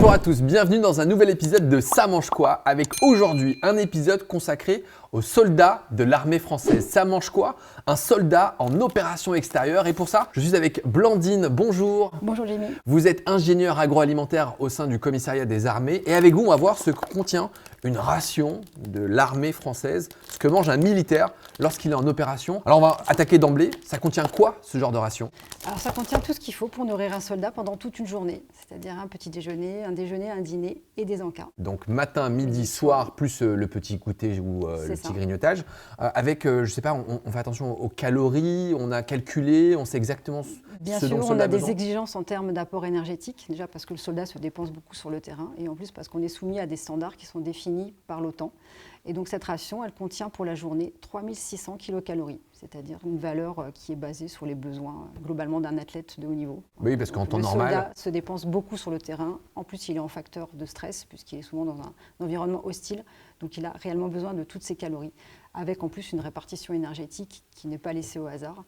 Bonjour à tous, bienvenue dans un nouvel épisode de Ça mange quoi, avec aujourd'hui un épisode consacré aux soldats de l'armée française. Ça mange quoi? Un soldat en opération extérieure, et pour ça, je suis avec Blandine. Bonjour. Bonjour Jamie. Vous êtes ingénieur agroalimentaire au sein du commissariat des armées, et avec vous, on va voir ce que contient une ration de l'armée française, ce que mange un militaire lorsqu'il est en opération. Alors on va attaquer d'emblée, ça contient quoi ce genre de ration? Alors ça contient tout ce qu'il faut pour nourrir un soldat pendant toute une journée, c'est-à-dire un petit déjeuner, un dîner et des encas. Donc matin, midi, soir, plus le petit goûter ou le petit grignotage. Avec, je sais pas, on fait attention aux calories, on a calculé, on sait exactement Bien ce dont sûr, le on soldat a a des besoin. exigences en termes d'apport énergétique, déjà parce que le soldat se dépense beaucoup sur le terrain, et en plus parce qu'on est soumis à des standards qui sont définis par l'OTAN. Et donc cette ration, elle contient pour la journée 3600 kilocalories, c'est-à-dire une valeur qui est basée sur les besoins globalement d'un athlète de haut niveau. Oui, parce qu'en temps Le normal, soldat se dépense beaucoup sur le terrain. En plus, il est en facteur de stress puisqu'il est souvent dans un environnement hostile. Donc il a réellement besoin de toutes ces calories, avec en plus une répartition énergétique qui n'est pas laissée au hasard.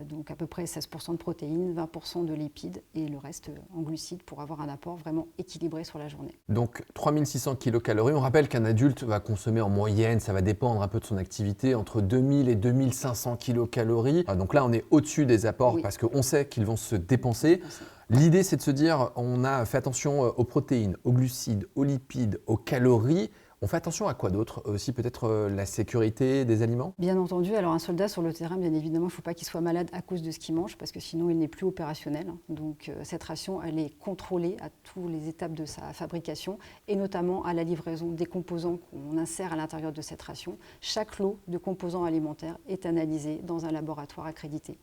Donc à peu près 16% de protéines, 20% de lipides et le reste en glucides pour avoir un apport vraiment équilibré sur la journée. donc 3600 kilocalories. On rappelle qu'un adulte va consommer en moyenne, ça va dépendre un peu de son activité, entre 2000 et 2500 kilocalories. Donc là, on est au-dessus des apports parce qu'on sait qu'ils vont se dépenser. L'idée, c'est de se dire, on a fait attention aux protéines, aux glucides, aux lipides, aux calories. On fait attention à quoi d'autre? Aussi peut-être la sécurité des aliments? Bien entendu, alors un soldat sur le terrain, bien évidemment, il ne faut pas qu'il soit malade à cause de ce qu'il mange, parce que sinon il n'est plus opérationnel. Donc cette ration, elle est contrôlée à toutes les étapes de sa fabrication, et notamment à la livraison des composants qu'on insère à l'intérieur de cette ration. Chaque lot de composants alimentaires est analysé dans un laboratoire accrédité.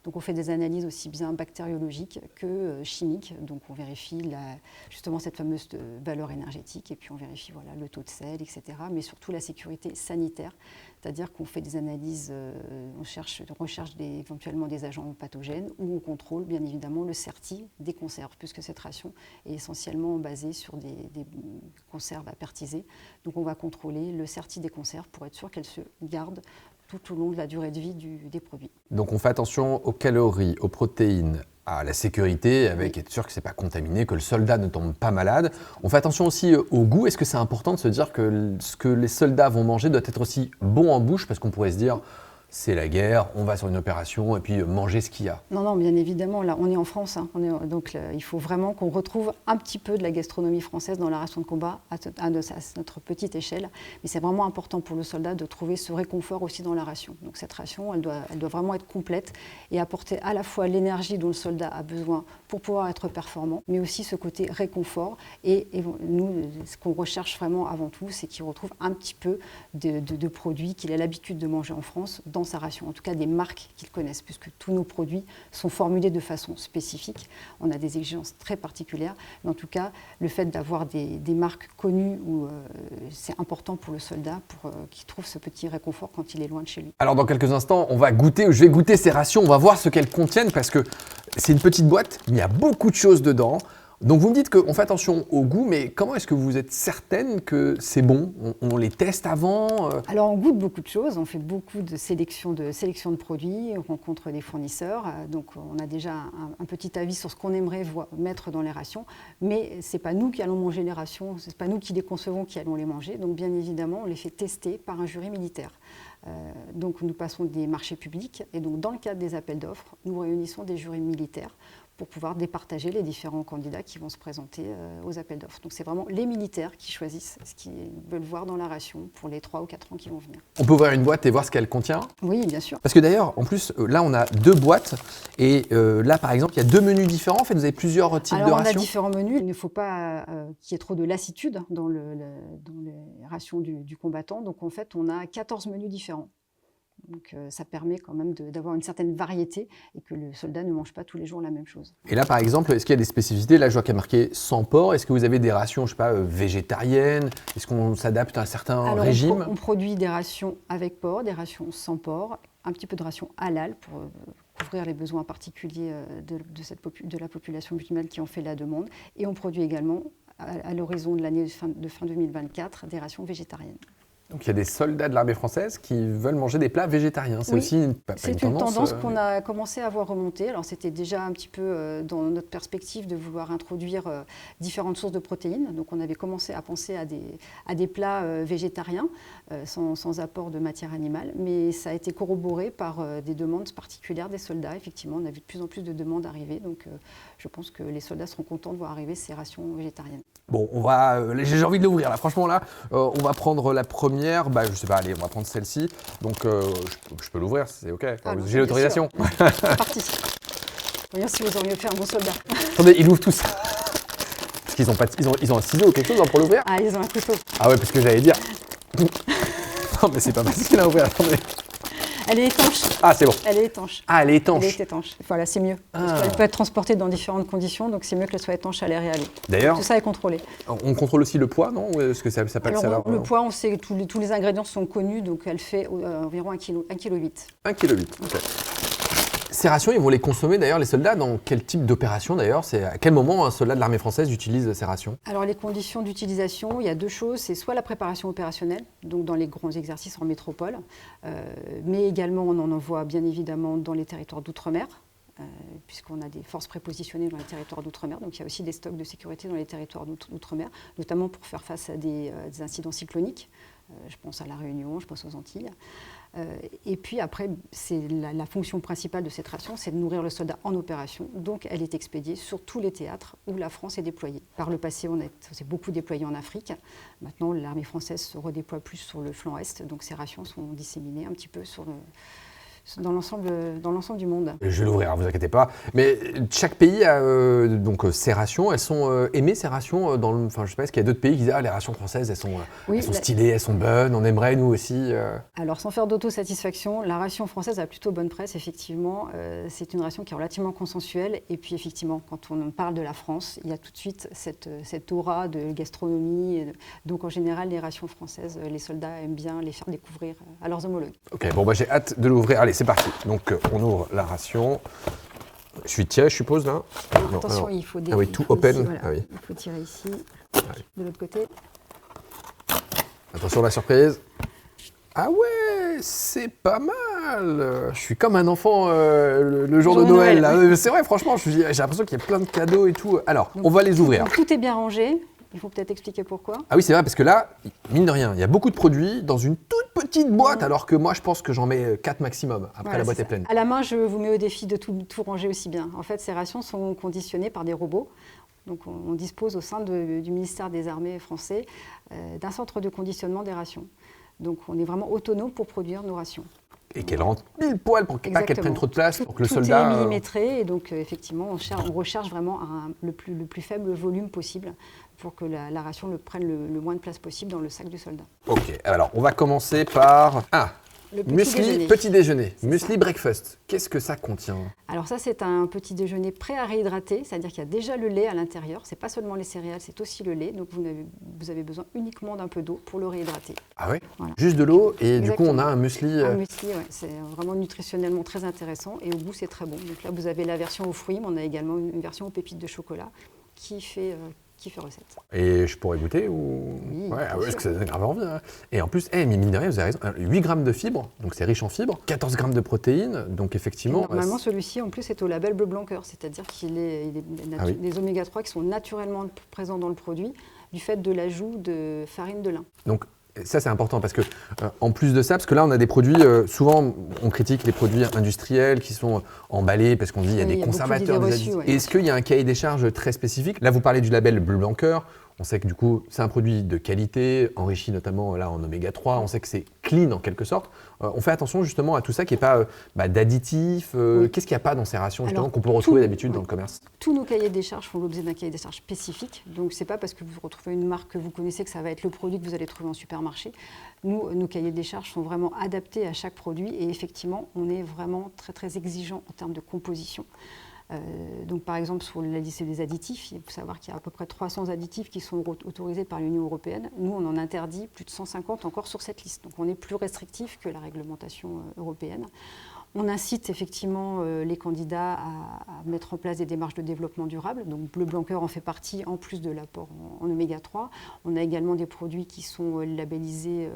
Donc on fait des analyses aussi bien bactériologiques que chimiques. Donc on vérifie justement cette fameuse valeur énergétique et puis on vérifie le taux de sel, etc. Mais surtout la sécurité sanitaire, c'est-à-dire qu'on fait des analyses, on recherche éventuellement des agents pathogènes ou on contrôle bien évidemment le certi des conserves, puisque cette ration est essentiellement basée sur des conserves apertisées. Donc on va contrôler le certi des conserves pour être sûr qu'elles se gardent tout au long de la durée de vie des produits. Donc on fait attention aux calories, aux protéines, à la sécurité, avec être sûr que ce n'est pas contaminé, que le soldat ne tombe pas malade. On fait attention aussi au goût. Est-ce que c'est important de se dire que ce que les soldats vont manger doit être aussi bon en bouche? Parce qu'on pourrait se dire, c'est la guerre, on va sur une opération et puis manger ce qu'il y a. Non, bien évidemment, là, on est en France. Donc il faut vraiment qu'on retrouve un petit peu de la gastronomie française dans la ration de combat à notre petite échelle. Mais c'est vraiment important pour le soldat de trouver ce réconfort aussi dans la ration. Donc cette ration, elle doit vraiment être complète et apporter à la fois l'énergie dont le soldat a besoin pour pouvoir être performant, mais aussi ce côté réconfort. Et nous, ce qu'on recherche vraiment avant tout, c'est qu'il retrouve un petit peu de produits qu'il a l'habitude de manger en France dans sa ration, en tout cas des marques qu'ils connaissent, puisque tous nos produits sont formulés de façon spécifique. On a des exigences très particulières, mais en tout cas, le fait d'avoir des marques connues, c'est important pour le soldat, pour qu'il trouve ce petit réconfort quand il est loin de chez lui. Alors dans quelques instants, je vais goûter ces rations, on va voir ce qu'elles contiennent, parce que c'est une petite boîte, mais il y a beaucoup de choses dedans. Donc vous me dites qu'on fait attention au goût, mais comment est-ce que vous êtes certaine que c'est bon? On les teste avant? Alors on goûte beaucoup de choses, on fait beaucoup de sélection de produits, on rencontre des fournisseurs, donc on a déjà un petit avis sur ce qu'on aimerait mettre dans les rations, mais ce n'est pas nous qui allons manger les rations, ce n'est pas nous qui les concevons qui allons les manger, donc bien évidemment on les fait tester par un jury militaire. Donc nous passons des marchés publics et donc dans le cadre des appels d'offres, nous réunissons des jurys militaires pour pouvoir départager les différents candidats qui vont se présenter aux appels d'offres. Donc c'est vraiment les militaires qui choisissent ce qu'ils veulent voir dans la ration pour les 3 ou 4 ans qui vont venir. On peut ouvrir une boîte et voir ce qu'elle contient? Oui, bien sûr. Parce que d'ailleurs, en plus, là on a 2 boîtes et là par exemple, il y a 2 menus différents. En fait, vous avez plusieurs types de rations? Alors on a différents menus. Il ne faut pas qu'il y ait trop de lassitude dans les rations du combattant. Donc en fait, on a 14 menus différents. Donc ça permet quand même d'avoir une certaine variété et que le soldat ne mange pas tous les jours la même chose. Et là par exemple, est-ce qu'il y a des spécificités? Là je vois qu'il y a marqué sans porc. Est-ce que vous avez des rations, je sais pas, végétariennes? Est-ce qu'on s'adapte à un certain régime? On produit des rations avec porc, des rations sans porc, un petit peu de rations halal pour couvrir les besoins particuliers de la population musulmane qui en fait la demande. Et on produit également, à l'horizon de l'année de fin 2024, des rations végétariennes. Donc il y a des soldats de l'armée française qui veulent manger des plats végétariens. C'est aussi c'est une tendance qu'on a commencé à voir remonter. Alors c'était déjà un petit peu dans notre perspective de vouloir introduire différentes sources de protéines. Donc on avait commencé à penser à des plats végétariens sans apport de matière animale. Mais ça a été corroboré par des demandes particulières des soldats. Effectivement, on a vu de plus en plus de demandes arriver. Donc je pense que les soldats seront contents de voir arriver ces rations végétariennes. Bon, j'ai envie de l'ouvrir là. Franchement là, on va prendre la première. Bah, je sais pas, allez, on va prendre celle-ci. Donc je peux l'ouvrir, c'est ok. J'ai l'autorisation. C'est parti. Voyons si vous auriez fait un bon soldat. Attendez, ils ouvrent tout ça. Parce qu'ils ont un ciseau ou quelque chose pour l'ouvrir. Ah, ils ont un couteau. Ah ouais, parce que j'allais dire. Non, mais c'est pas facile à ouvrir. Attendez. Elle est étanche. Ah, c'est bon. Elle est étanche. Ah, elle est étanche. Elle est étanche. Voilà, c'est mieux. Parce qu'elle peut être transportée dans différentes conditions, donc c'est mieux qu'elle soit étanche à l'air et à l'eau. D'ailleurs, tout ça est contrôlé. On contrôle aussi le poids, non? Est-ce que ça passe alors le poids, on sait que tous les ingrédients sont connus, donc elle fait environ 1,8 kg. 1,8 kg, ok. Ces rations, ils vont les consommer d'ailleurs, les soldats, dans quel type d'opération d'ailleurs? C'est à quel moment un soldat de l'armée française utilise ces rations? Alors les conditions d'utilisation, il y a deux choses. C'est soit la préparation opérationnelle, donc dans les grands exercices en métropole, mais également on en envoie bien évidemment dans les territoires d'outre-mer, puisqu'on a des forces prépositionnées dans les territoires d'outre-mer. Donc il y a aussi des stocks de sécurité dans les territoires d'outre-mer, notamment pour faire face à des incidents cycloniques. Je pense à La Réunion, je pense aux Antilles. Et puis après, c'est la fonction principale de cette ration, c'est de nourrir le soldat en opération. Donc elle est expédiée sur tous les théâtres où la France est déployée. Par le passé, on s'est beaucoup déployé en Afrique. Maintenant, l'armée française se redéploie plus sur le flanc est. Donc ces rations sont disséminées un petit peu dans l'ensemble du monde. Je vais l'ouvrir, ne vous inquiétez pas. Mais chaque pays a donc ces rations. Elles sont aimées, ces rations enfin, je sais pas, est-ce qu'il y a d'autres pays qui disent les rations françaises, elles sont stylées, elles sont bonnes, on aimerait nous aussi. Alors sans faire d'autosatisfaction, la ration française a plutôt bonne presse, effectivement. C'est une ration qui est relativement consensuelle. Et puis effectivement, quand on parle de la France, il y a tout de suite cette aura de gastronomie. Donc en général, les rations françaises, les soldats aiment bien les faire découvrir à leurs homologues. Ok, bon j'ai hâte de l'ouvrir. Allez, c'est parti. Donc on ouvre la ration. Je suis tiré, je suppose, là. Non, attention, il faut Ah oui, tout open. Ici, voilà. Ah oui. Il faut tirer ici, Allez. de l'autre côté. Attention, la surprise. Ah ouais, c'est pas mal. Je suis comme un enfant le jour de Noël. Là. C'est vrai, franchement, j'ai l'impression qu'il y a plein de cadeaux et tout. Alors, donc, on va les ouvrir. Donc, tout est bien rangé. Il faut peut-être expliquer pourquoi. Ah oui, c'est vrai, parce que là, mine de rien, il y a beaucoup de produits dans une toute petite boîte, alors que moi, je pense que j'en mets 4 maximum. Après, voilà, la boîte est pleine. À la main, je vous mets au défi de tout ranger aussi bien. En fait, ces rations sont conditionnées par des robots. Donc, on dispose au sein du ministère des Armées français d'un centre de conditionnement des rations. Donc, on est vraiment autonome pour produire nos rations. Et qu'elle rentre pile poil pour pas qu'elle prenne trop de place, pour que le soldat... Tout est millimétré, et donc effectivement, on recherche vraiment le plus faible volume possible pour que la ration prenne le moins de place possible dans le sac du soldat. Ok, alors on va commencer par... Le petit déjeuner. Muesli breakfast. Qu'est-ce que ça contient? Alors ça, c'est un petit déjeuner prêt à réhydrater, c'est-à-dire qu'il y a déjà le lait à l'intérieur. C'est pas seulement les céréales, c'est aussi le lait. Donc vous avez besoin uniquement d'un peu d'eau pour le réhydrater. Ah oui, voilà. Juste de l'eau et Exactement. Du coup on a un muesli... Un muesli, ouais. C'est vraiment nutritionnellement très intéressant et au goût c'est très bon. Donc là vous avez la version aux fruits, mais on a également une version aux pépites de chocolat qui fait recette. Et je pourrais goûter ou... Oui, ouais, parce que ça donne grave envie. Hein. Et en plus, mais mine de rien, vous avez raison, 8 grammes de fibres, donc c'est riche en fibres, 14 grammes de protéines, donc effectivement... Et normalement, celui-ci, en plus, est au label Bleu Blanc Cœur, c'est-à-dire qu'il est des oméga 3 qui sont naturellement présents dans le produit du fait de l'ajout de farine de lin. Donc, ça, c'est important parce que, en plus de ça, parce que là, on a des produits, souvent, on critique les produits industriels qui sont emballés parce qu'on dit qu'il y a des conservateurs. Est-ce qu'il y a un cahier des charges très spécifique? Là, vous parlez du label Bleu Blanc Cœur. On sait que du coup, c'est un produit de qualité, enrichi notamment là, en oméga 3. On sait que c'est clean en quelque sorte. On fait attention justement à tout ça qui n'est pas d'additifs. Qu'est-ce qu'il n'y a pas dans ces rations justement qu'on peut retrouver d'habitude dans le commerce? Tous nos cahiers des charges font l'objet d'un cahier des charges spécifique. Donc, ce n'est pas parce que vous retrouvez une marque que vous connaissez que ça va être le produit que vous allez trouver en supermarché. Nous, nos cahiers des charges sont vraiment adaptés à chaque produit. Et effectivement, on est vraiment très, très exigeant en termes de composition. Donc par exemple sur la liste des additifs, il faut savoir qu'il y a à peu près 300 additifs qui sont autorisés par l'Union européenne. Nous, on en interdit plus de 150 encore sur cette liste. Donc on est plus restrictif que la réglementation européenne. On incite effectivement les candidats à mettre en place des démarches de développement durable. Donc Bleu Blanc Cœur en fait partie, en plus de l'apport en oméga 3. On a également des produits qui sont labellisés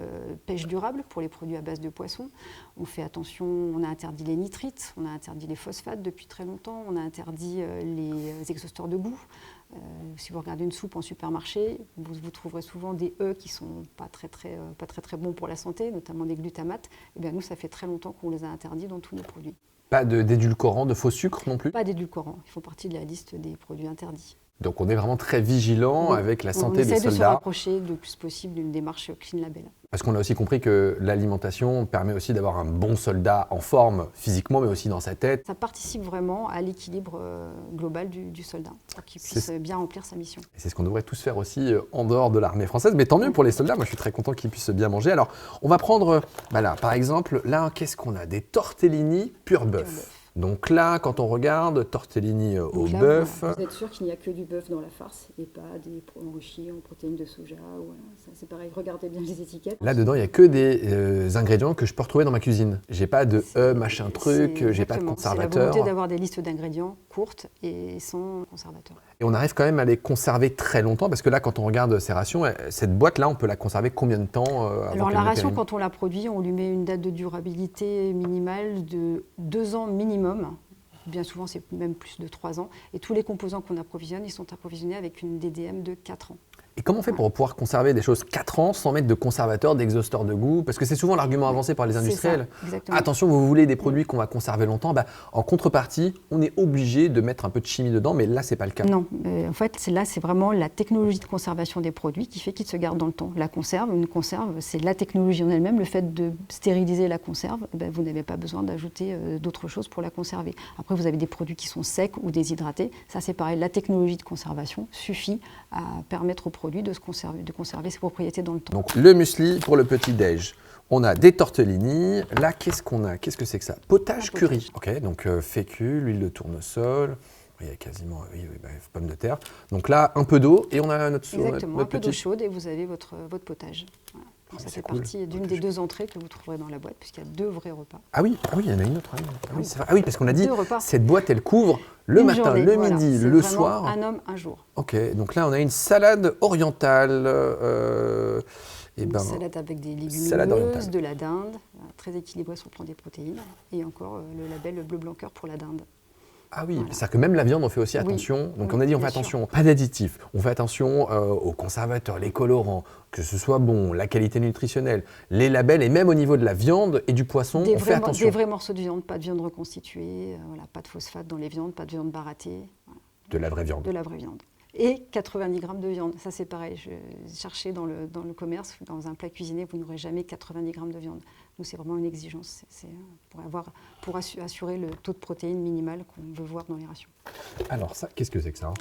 pêche durable pour les produits à base de poissons. On fait attention, on a interdit les nitrites, on a interdit les phosphates depuis très longtemps, on a interdit les exhausteurs de goût. Si vous regardez une soupe en supermarché, vous trouverez souvent des qui sont pas très bons pour la santé, notamment des glutamates. Et bien nous, ça fait très longtemps qu'on les a interdits dans tous nos produits. Pas d'édulcorants, de faux sucre non plus? Pas d'édulcorants, ils font partie de la liste des produits interdits. Donc on est vraiment très vigilant avec la santé des soldats. On essaie de se rapprocher le plus possible d'une démarche Clean Label. Parce qu'on a aussi compris que l'alimentation permet aussi d'avoir un bon soldat en forme physiquement, mais aussi dans sa tête. Ça participe vraiment à l'équilibre global du soldat, pour qu'il puisse bien remplir sa mission. Et c'est ce qu'on devrait tous faire aussi en dehors de l'armée française, mais tant mieux pour les soldats. Moi, je suis très content qu'ils puissent bien manger. Alors, on va prendre, là, par exemple, là, qu'est-ce qu'on a? Des tortellini pur bœuf. Donc là, quand on regarde, tortellini au bœuf. Vous êtes sûr qu'il n'y a que du bœuf dans la farce et pas des enrichis en protéines de soja. Voilà. Ça, c'est pareil, regardez bien les étiquettes. Là-dedans, il n'y a que des ingrédients que je peux retrouver dans ma cuisine. J'ai pas de machin truc, j'ai pas de conservateur. C'est la volonté d'avoir des listes d'ingrédients courtes et sans conservateur. Et on arrive quand même à les conserver très longtemps, parce que là, quand on regarde ces rations, cette boîte-là, on peut la conserver combien de temps Alors la ration, quand on la produit, on lui met une date de durabilité minimale de 2 ans minimum. Bien souvent, c'est même plus de 3 ans. Et tous les composants qu'on approvisionne, ils sont approvisionnés avec une DDM de 4 ans. Et comment on fait pour pouvoir conserver des choses 4 ans sans mettre de conservateur, d'exhausteur de goût? Parce que c'est souvent l'argument avancé par les industriels. Attention, vous voulez des produits qu'on va conserver longtemps. En contrepartie, on est obligé de mettre un peu de chimie dedans, mais là, c'est pas le cas. Non, en fait, c'est vraiment la technologie de conservation des produits qui fait qu'ils se gardent dans le temps. Une conserve, c'est la technologie en elle-même. Le fait de stériliser la conserve, vous n'avez pas besoin d'ajouter d'autres choses pour la conserver. Après, vous avez des produits qui sont secs ou déshydratés. Ça, c'est pareil. La technologie de conservation suffit à permettre aux produits de conserver ses propriétés dans le temps. Donc le muesli pour le petit-déj. On a des tortellini. Là, qu'est-ce qu'on a? Qu'est-ce que c'est que ça? Potage curry. Ok, donc fécule, huile de tournesol. Il y a quasiment pommes de terre. Donc là, un peu d'eau et on a notre Exactement, un peu d'eau chaude et vous avez votre potage. Voilà. Donc ça fait partie d'une des 2 entrées que vous trouverez dans la boîte, puisqu'il y a 2 vrais repas. Ah oui, il y en a une autre. Oui, parce qu'on a dit, cette boîte, elle couvre le matin, journée, le midi, le soir. Un homme, un jour. Ok, donc là, on a une salade orientale. Une salade avec des légumineuses, de la dinde, très équilibrée sur le plan des protéines, et encore le label Bleu Blanc Cœur pour la dinde. Ah oui, c'est-à-dire que même la viande, on fait aussi attention. Donc on a dit, on fait attention, pas d'additifs, on fait attention aux conservateurs, les colorants, que ce soit bon, la qualité nutritionnelle, les labels, et même au niveau de la viande et du poisson, on fait attention. Des vrais morceaux de viande, pas de viande reconstituée, pas de phosphate dans les viandes, pas de viande baratée. Voilà. De la vraie viande. De la vraie viande. Et 90 grammes de viande. Ça, c'est pareil. Je cherchais dans le commerce, dans un plat cuisiné, vous n'aurez jamais 90 grammes de viande. Nous, c'est vraiment une exigence. C'est pour assurer le taux de protéines minimal qu'on veut voir dans les rations. Alors ça, qu'est-ce que c'est que ça?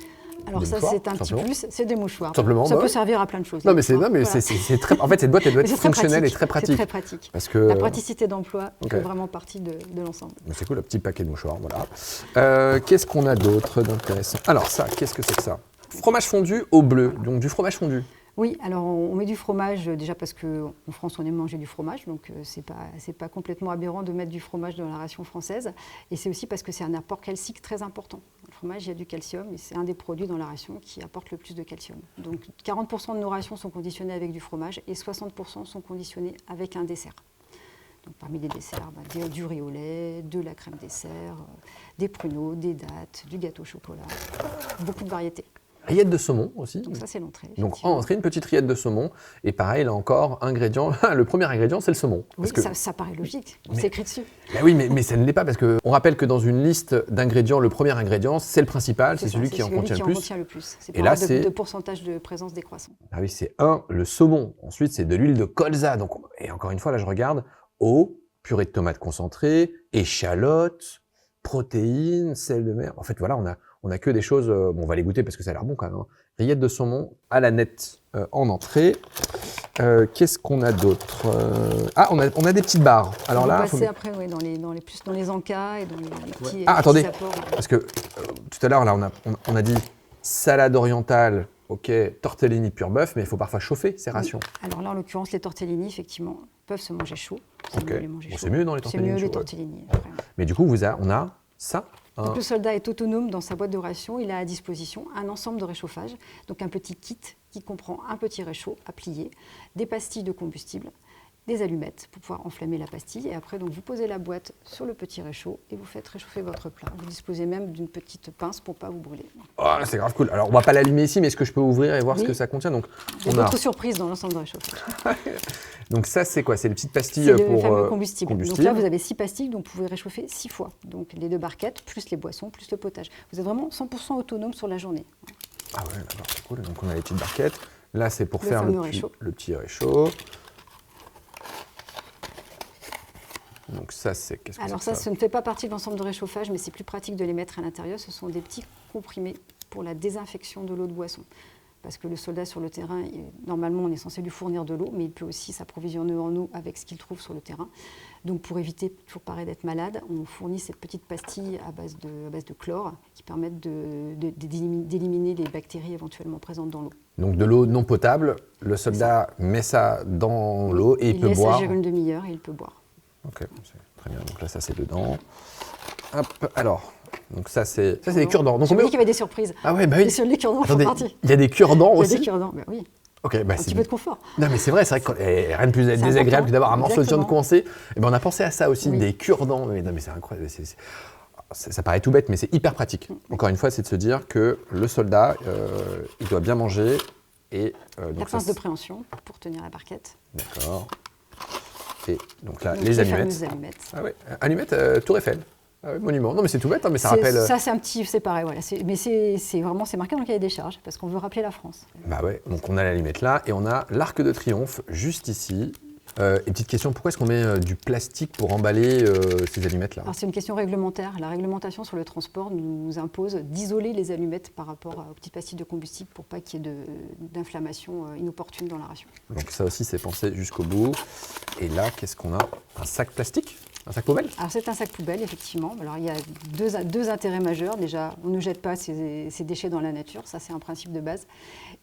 Alors ça, c'est un petit plus, c'est des mouchoirs. Simplement, ça peut servir à plein de choses. Non, mais c'est très. En fait, cette boîte, elle doit être fonctionnelle et très pratique. C'est très pratique. Parce que la praticité d'emploi fait vraiment partie de l'ensemble. C'est cool, le petit paquet de mouchoirs, voilà. Qu'est-ce qu'on a d'autre d'intéressant? Alors ça, qu'est-ce que c'est que ça? Fromage fondu au bleu, donc du fromage fondu. Oui, alors on met du fromage déjà parce qu'en France on aime manger du fromage, donc c'est pas complètement aberrant de mettre du fromage dans la ration française. Et c'est aussi parce que c'est un apport calcique très important. Dans le fromage, il y a du calcium et c'est un des produits dans la ration qui apporte le plus de calcium. Donc 40% de nos rations sont conditionnées avec du fromage et 60% sont conditionnés avec un dessert. Donc parmi les desserts, du riz au lait, de la crème dessert, des pruneaux, des dattes, du gâteau au chocolat, beaucoup de variétés. Rillettes de saumon aussi. Donc ça, c'est l'entrée. Donc en entrée, une petite rillette de saumon. Et pareil, là encore, ingrédient. Le premier ingrédient, c'est le saumon. Oui, ça paraît logique. C'est écrit dessus. Oui, mais ça ne l'est pas parce qu'on rappelle que dans une liste d'ingrédients, le premier ingrédient, c'est le principal, c'est celui qui en contient le plus. C'est pour avoir de pourcentage de présence décroissant. Ah oui, c'est le saumon. Ensuite, c'est de l'huile de colza. Donc, et encore une fois, là, je regarde eau, purée de tomates concentrée, échalotes, protéines, sel de mer. En fait, voilà, on a que des choses. Bon, on va les goûter parce que ça a l'air bon quand même. Rillettes de saumon à la nette en entrée. Qu'est-ce qu'on a d'autre? On a des petites barres. Alors on là, va passer après, oui, plus dans les encas et dans les petits. Attendez, apports. parce que tout à l'heure là, on a dit salade orientale ok, tortellini pur bœuf, mais il faut parfois chauffer ces rations. Oui. Alors là, en l'occurrence, les tortellini, effectivement, peuvent se manger chaud. Ok. C'est mieux dans les tortellini. C'est mieux les chauds, tortellini. ouais. Mais du coup, on a ça. Donc le soldat est autonome dans sa boîte de ration. Il a à disposition un ensemble de réchauffage, donc un petit kit qui comprend un petit réchaud à plier, des pastilles de combustible, des allumettes pour pouvoir enflammer la pastille. Et après, donc, vous posez la boîte sur le petit réchaud et vous faites réchauffer votre plat. Vous disposez même d'une petite pince pour ne pas vous brûler. Oh, c'est grave cool. Alors, on ne va pas l'allumer ici, mais est-ce que je peux ouvrir et voir ce que ça contient? Donc, il y a d'autres surprises dans l'ensemble de réchauffage. Donc ça, c'est quoi? C'est les petites pastilles pour le fameux combustible. combustible. Donc là, vous avez 6 pastilles, donc vous pouvez réchauffer 6 fois. Donc les 2 barquettes, plus les boissons, plus le potage. Vous êtes vraiment 100% autonome sur la journée. Ah ouais, d'accord, c'est cool. Donc on a les petites barquettes. Là, c'est pour faire le petit réchaud. Donc ça, c'est... Qu'est-ce que Alors c'est ça ne fait pas partie de l'ensemble de réchauffage, mais c'est plus pratique de les mettre à l'intérieur. Ce sont des petits comprimés pour la désinfection de l'eau de boisson. Parce que le soldat sur le terrain, normalement, on est censé lui fournir de l'eau, mais il peut aussi s'approvisionner en eau avec ce qu'il trouve sur le terrain. Donc pour éviter, toujours pareil, d'être malade, on fournit cette petite pastille à base de chlore qui permettent d'éliminer les bactéries éventuellement présentes dans l'eau. Donc de l'eau non potable, le soldat met ça dans l'eau et il peut boire. Il laisse agir une demi-heure et il peut boire. Ok, c'est très bien. Donc là, ça c'est dedans. Hop, alors, donc ça c'est des cure-dents. Donc on dit qu'il y avait des surprises. Ah ouais, bah oui. Les cure-dents font partie. Il y a des cure-dents aussi. Il y a des cure-dents, bah oui. Okay, bah un petit peu de confort. Non mais c'est vrai que rien de plus désagréable que d'avoir un morceau de viande coincé. Et ben on a pensé à ça aussi, des cure-dents. Mais non mais c'est incroyable. Ça paraît tout bête, mais c'est hyper pratique. Encore une fois, c'est de se dire que le soldat, il doit bien manger. Et, la pince de préhension pour tenir la barquette. D'accord. Et donc là, les allumettes. Ah ouais, allumettes Tour Eiffel. Ah ouais, monument. Non mais c'est tout bête, hein, mais ça rappelle... Ça c'est pareil, voilà. Mais c'est marqué dans le cahier des charges, parce qu'on veut rappeler la France. Bah ouais, donc on a l'allumette là, et on a l'Arc de Triomphe juste ici. Et petite question, pourquoi est-ce qu'on met du plastique pour emballer ces allumettes là? Alors c'est une question réglementaire. La réglementation sur le transport nous impose d'isoler les allumettes par rapport aux petites pastilles de combustible pour pas qu'il y ait d'inflammation inopportune dans la ration. Donc ça aussi c'est pensé jusqu'au bout. Et là, qu'est-ce qu'on a? Un sac plastique? Un sac poubelle? Alors c'est un sac poubelle, effectivement. Alors il y a deux intérêts majeurs. Déjà, on ne jette pas ces déchets dans la nature, ça c'est un principe de base.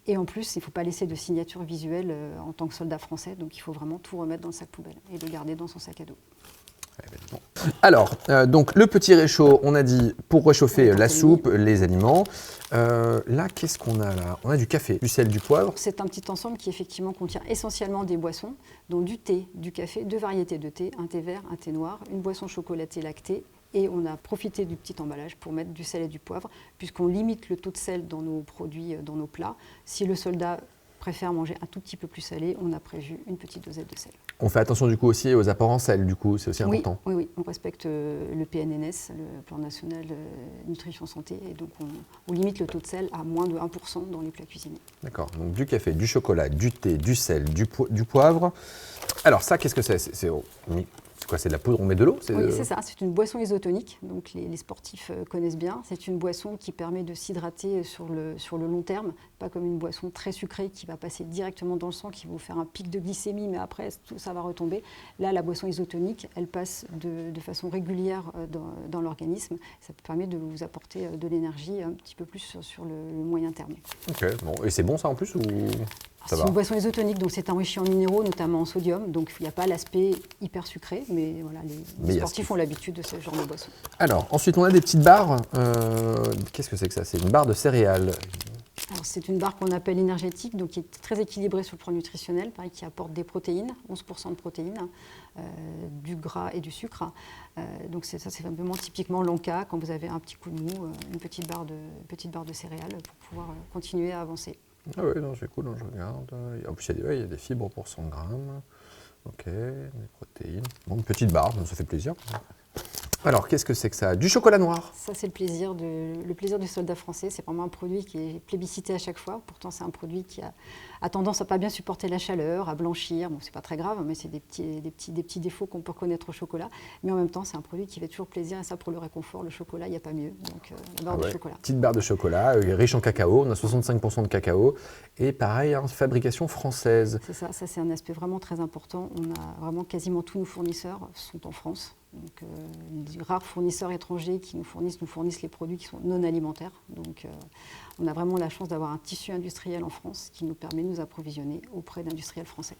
Et en plus, il ne faut pas laisser de signature visuelle en tant que soldat français, donc il faut vraiment tout remettre dans le sac poubelle et le garder dans son sac à dos. Alors, donc le petit réchaud, on a dit pour réchauffer la soupe, les aliments. Là, qu'est-ce qu'on a là? On a du café, du sel, du poivre. C'est un petit ensemble qui effectivement contient essentiellement des boissons, dont du thé, du café, 2 variétés de thé, un thé vert, un thé noir, une boisson chocolatée lactée. Et on a profité du petit emballage pour mettre du sel et du poivre, puisqu'on limite le taux de sel dans nos produits, dans nos plats. Si le soldat préfère manger un tout petit peu plus salé, on a prévu une petite dosette de sel. On fait attention du coup aussi aux apports en sel, du coup, c'est aussi important. Oui, on respecte le PNNS, le Plan National Nutrition Santé, et donc on limite le taux de sel à moins de 1% dans les plats cuisinés. D'accord, donc du café, du chocolat, du thé, du sel, du poivre. Alors ça, qu'est-ce que c'est? C'est quoi? C'est de la poudre, on met de l'eau? Oui, c'est ça, c'est une boisson isotonique, donc les sportifs connaissent bien. C'est une boisson qui permet de s'hydrater sur le long terme, pas comme une boisson très sucrée qui va passer directement dans le sang, qui va vous faire un pic de glycémie, mais après tout ça va retomber. Là, la boisson isotonique, elle passe de façon régulière dans l'organisme. Ça permet de vous apporter de l'énergie un petit peu plus sur le moyen terme. Ok, bon. Et c'est bon ça en plus ou... C'est une boisson isotonique, donc c'est enrichi en minéraux, notamment en sodium, donc il n'y a pas l'aspect hyper sucré, mais voilà, les sportifs ont l'habitude de ce genre de boisson. Alors, ensuite on a des petites barres. Qu'est-ce que c'est que ça? C'est une barre de céréales. Alors, c'est une barre qu'on appelle énergétique, donc qui est très équilibrée sur le plan nutritionnel, pareil, qui apporte des protéines, 11% de protéines, du gras et du sucre. Donc c'est vraiment typiquement l'en-cas, quand vous avez un petit coup de mou, une petite barre de céréales pour pouvoir continuer à avancer. Ah oui, c'est cool, je regarde. En plus, il y a des fibres pour 100 grammes. Ok, des protéines. Bon, une petite barre, donc ça fait plaisir. Alors, qu'est-ce que c'est que ça? Du chocolat noir. Ça, c'est le plaisir du soldat français. C'est vraiment un produit qui est plébiscité à chaque fois. Pourtant, c'est un produit qui a tendance à pas bien supporter la chaleur, à blanchir. Bon, c'est pas très grave, mais c'est des petits défauts qu'on peut reconnaître au chocolat. Mais en même temps, c'est un produit qui fait toujours plaisir. Et ça, pour le réconfort, le chocolat, il n'y a pas mieux. Donc, la barre de chocolat. Petite barre de chocolat, riche en cacao. On a 65% de cacao. Et pareil, fabrication française. C'est ça c'est un aspect vraiment très important. On a vraiment quasiment tous nos fournisseurs sont en France. Donc, les rares fournisseurs étrangers qui nous fournissent les produits qui sont non alimentaires. Donc, on a vraiment la chance d'avoir un tissu industriel en France qui nous permet de nous approvisionner auprès d'industriels français.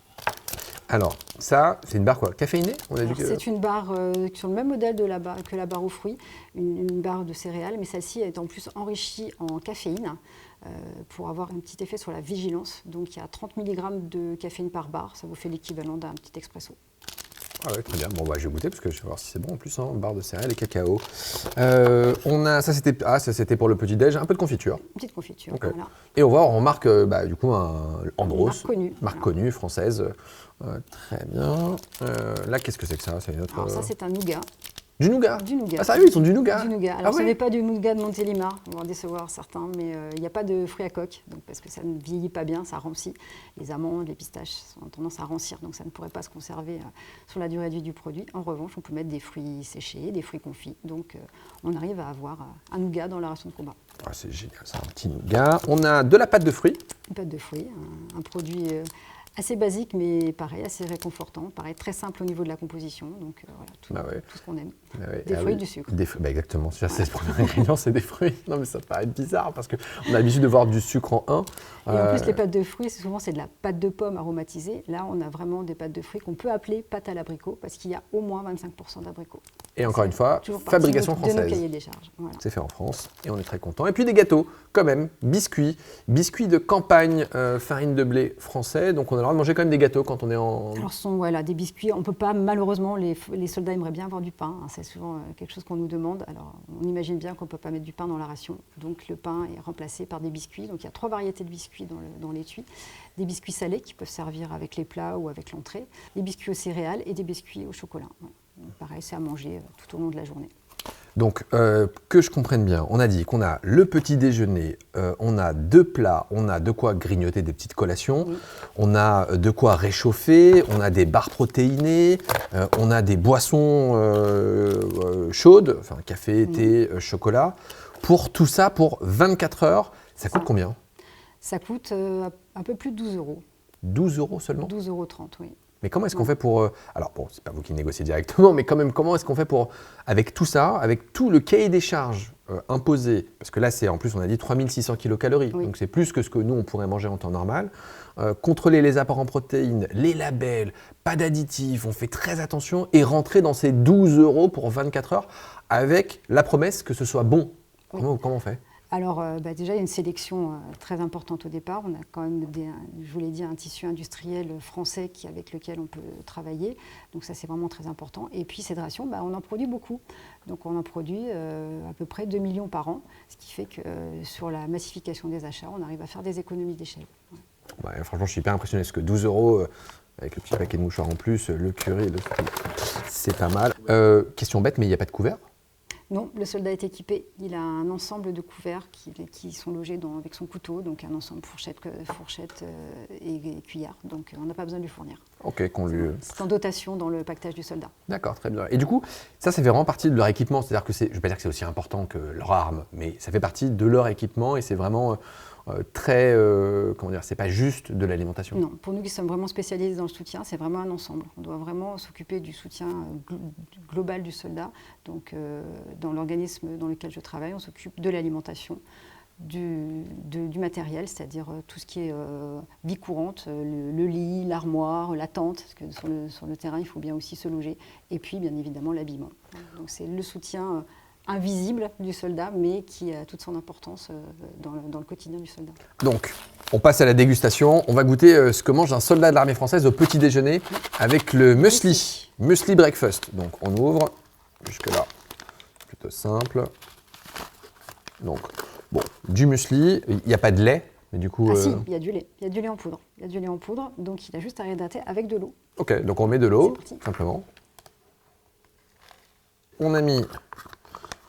Alors, ça, c'est une barre quoi? Caféinée? C'est une barre sur le même modèle que la barre aux fruits, une barre de céréales, mais celle-ci est en plus enrichie en caféine pour avoir un petit effet sur la vigilance. Donc, il y a 30 mg de caféine par barre, ça vous fait l'équivalent d'un petit expresso. Ah ouais, très bien. Bon, je vais goûter parce que je vais voir si c'est bon en plus, hein, barre de céréales et cacao. Ça c'était pour le petit-déj, un peu de confiture. Une petite confiture, Okay. voilà. Et on voit, on remarque du coup un Andros, marque connue, française. Très bien. Là, qu'est-ce que c'est que ça? C'est une autre. Alors ça, c'est un nougat. Du nougat? Du nougat. Ah sérieux, ils sont du nougat? Du nougat. Alors ce n'est pas du nougat de Montélimar, on va en décevoir certains, mais il n'y a pas de fruits à coque, donc, parce que ça ne vieillit pas bien, ça rancit. Les amandes, les pistaches ont tendance à rancir, donc ça ne pourrait pas se conserver sur la durée de vie du produit. En revanche, on peut mettre des fruits séchés, des fruits confits, donc on arrive à avoir un nougat dans la ration de combat. Ah, c'est génial, c'est un petit nougat. On a de la pâte de fruits. Une pâte de fruits, un produit assez basique, mais pareil, assez réconfortant, pareil, très simple au niveau de la composition, donc voilà, tout ce qu'on aime. Des fruits, du sucre. Exactement, c'est le premier ingrédient, c'est des fruits. Non mais ça paraît bizarre parce qu'on a l'habitude de voir du sucre en un. Et en plus, les pâtes de fruits, souvent c'est de la pâte de pomme aromatisée. Là, on a vraiment des pâtes de fruits qu'on peut appeler pâte à l'abricot parce qu'il y a au moins 25% d'abricots. Et encore une fois, fabrication française. De nos cahiers des charges. Voilà. C'est fait en France et on est très content. Et puis des gâteaux, quand même, biscuits de campagne, farine de blé français. Donc on a le droit de manger quand même des gâteaux quand on est en... Alors ce sont des biscuits. On ne peut pas, malheureusement, les soldats aimeraient bien avoir du pain. Hein. C'est souvent quelque chose qu'on nous demande. Alors on imagine bien qu'on ne peut pas mettre du pain dans la ration. Donc le pain est remplacé par des biscuits. Donc il y a 3 variétés de biscuits dans l'étui. Des biscuits salés qui peuvent servir avec les plats ou avec l'entrée. Des biscuits aux céréales et des biscuits au chocolat. Pareil, c'est à manger tout au long de la journée. Donc, que je comprenne bien, on a dit qu'on a le petit déjeuner, on a 2 plats, on a de quoi grignoter des petites collations, oui. On a de quoi réchauffer, on a des barres protéinées, on a des boissons chaudes, enfin café, thé, chocolat. Pour tout ça, pour 24 heures, ça coûte combien? Ça coûte un peu plus de 12 €. 12 € seulement? 12,30 €, oui. Mais comment est-ce qu'on fait pour... alors bon, c'est pas vous qui négociez directement, mais quand même, comment est-ce qu'on fait pour, avec tout ça, avec tout le cahier des charges imposé, parce que là, c'est en plus, on a dit 3600 kilocalories, oui. Donc c'est plus que ce que nous, on pourrait manger en temps normal, contrôler les apports en protéines, les labels, pas d'additifs, on fait très attention, et rentrer dans ces 12 € pour 24 heures, avec la promesse que ce soit bon. Oui. Comment on fait ? Alors déjà, il y a une sélection très importante au départ. On a quand même, je vous l'ai dit, un tissu industriel français avec lequel on peut travailler. Donc ça, c'est vraiment très important. Et puis, cette ration, on en produit beaucoup. Donc on en produit à peu près 2 millions par an, ce qui fait que sur la massification des achats, on arrive à faire des économies d'échelle. Ouais, franchement, je suis hyper impressionné, parce que 12 € avec le petit paquet de mouchoirs en plus, le curry, c'est pas mal. Question bête, mais il n'y a pas de couvert ? Non, le soldat est équipé. Il a un ensemble de couverts qui sont logés avec son couteau, donc un ensemble fourchette et cuillère. Donc on n'a pas besoin de lui fournir. Ok, c'est en dotation dans le pactage du soldat. D'accord, très bien. Et du coup, ça fait vraiment partie de leur équipement. C'est-à-dire que je ne vais pas dire que c'est aussi important que leur arme, mais ça fait partie de leur équipement et c'est vraiment c'est pas juste de l'alimentation. Non, pour nous qui sommes vraiment spécialisés dans le soutien, c'est vraiment un ensemble. On doit vraiment s'occuper du soutien global du soldat. Donc, dans l'organisme dans lequel je travaille, on s'occupe de l'alimentation, du matériel, c'est-à-dire tout ce qui est vie courante, le lit, l'armoire, la tente, parce que sur le terrain, il faut bien aussi se loger, et puis bien évidemment l'habillement. Donc c'est le soutien invisible du soldat, mais qui a toute son importance dans le quotidien du soldat. Donc, on passe à la dégustation. On va goûter ce que mange un soldat de l'armée française au petit déjeuner avec le muesli breakfast. Donc, on ouvre. Jusque-là, plutôt simple. Donc, bon, du muesli. Il n'y a pas de lait, mais du coup... Ah si, il y a du lait. Il y a du lait en poudre. Il y a du lait en poudre, donc il a juste à réhydrater avec de l'eau. Ok, donc on met de l'eau, simplement. On a mis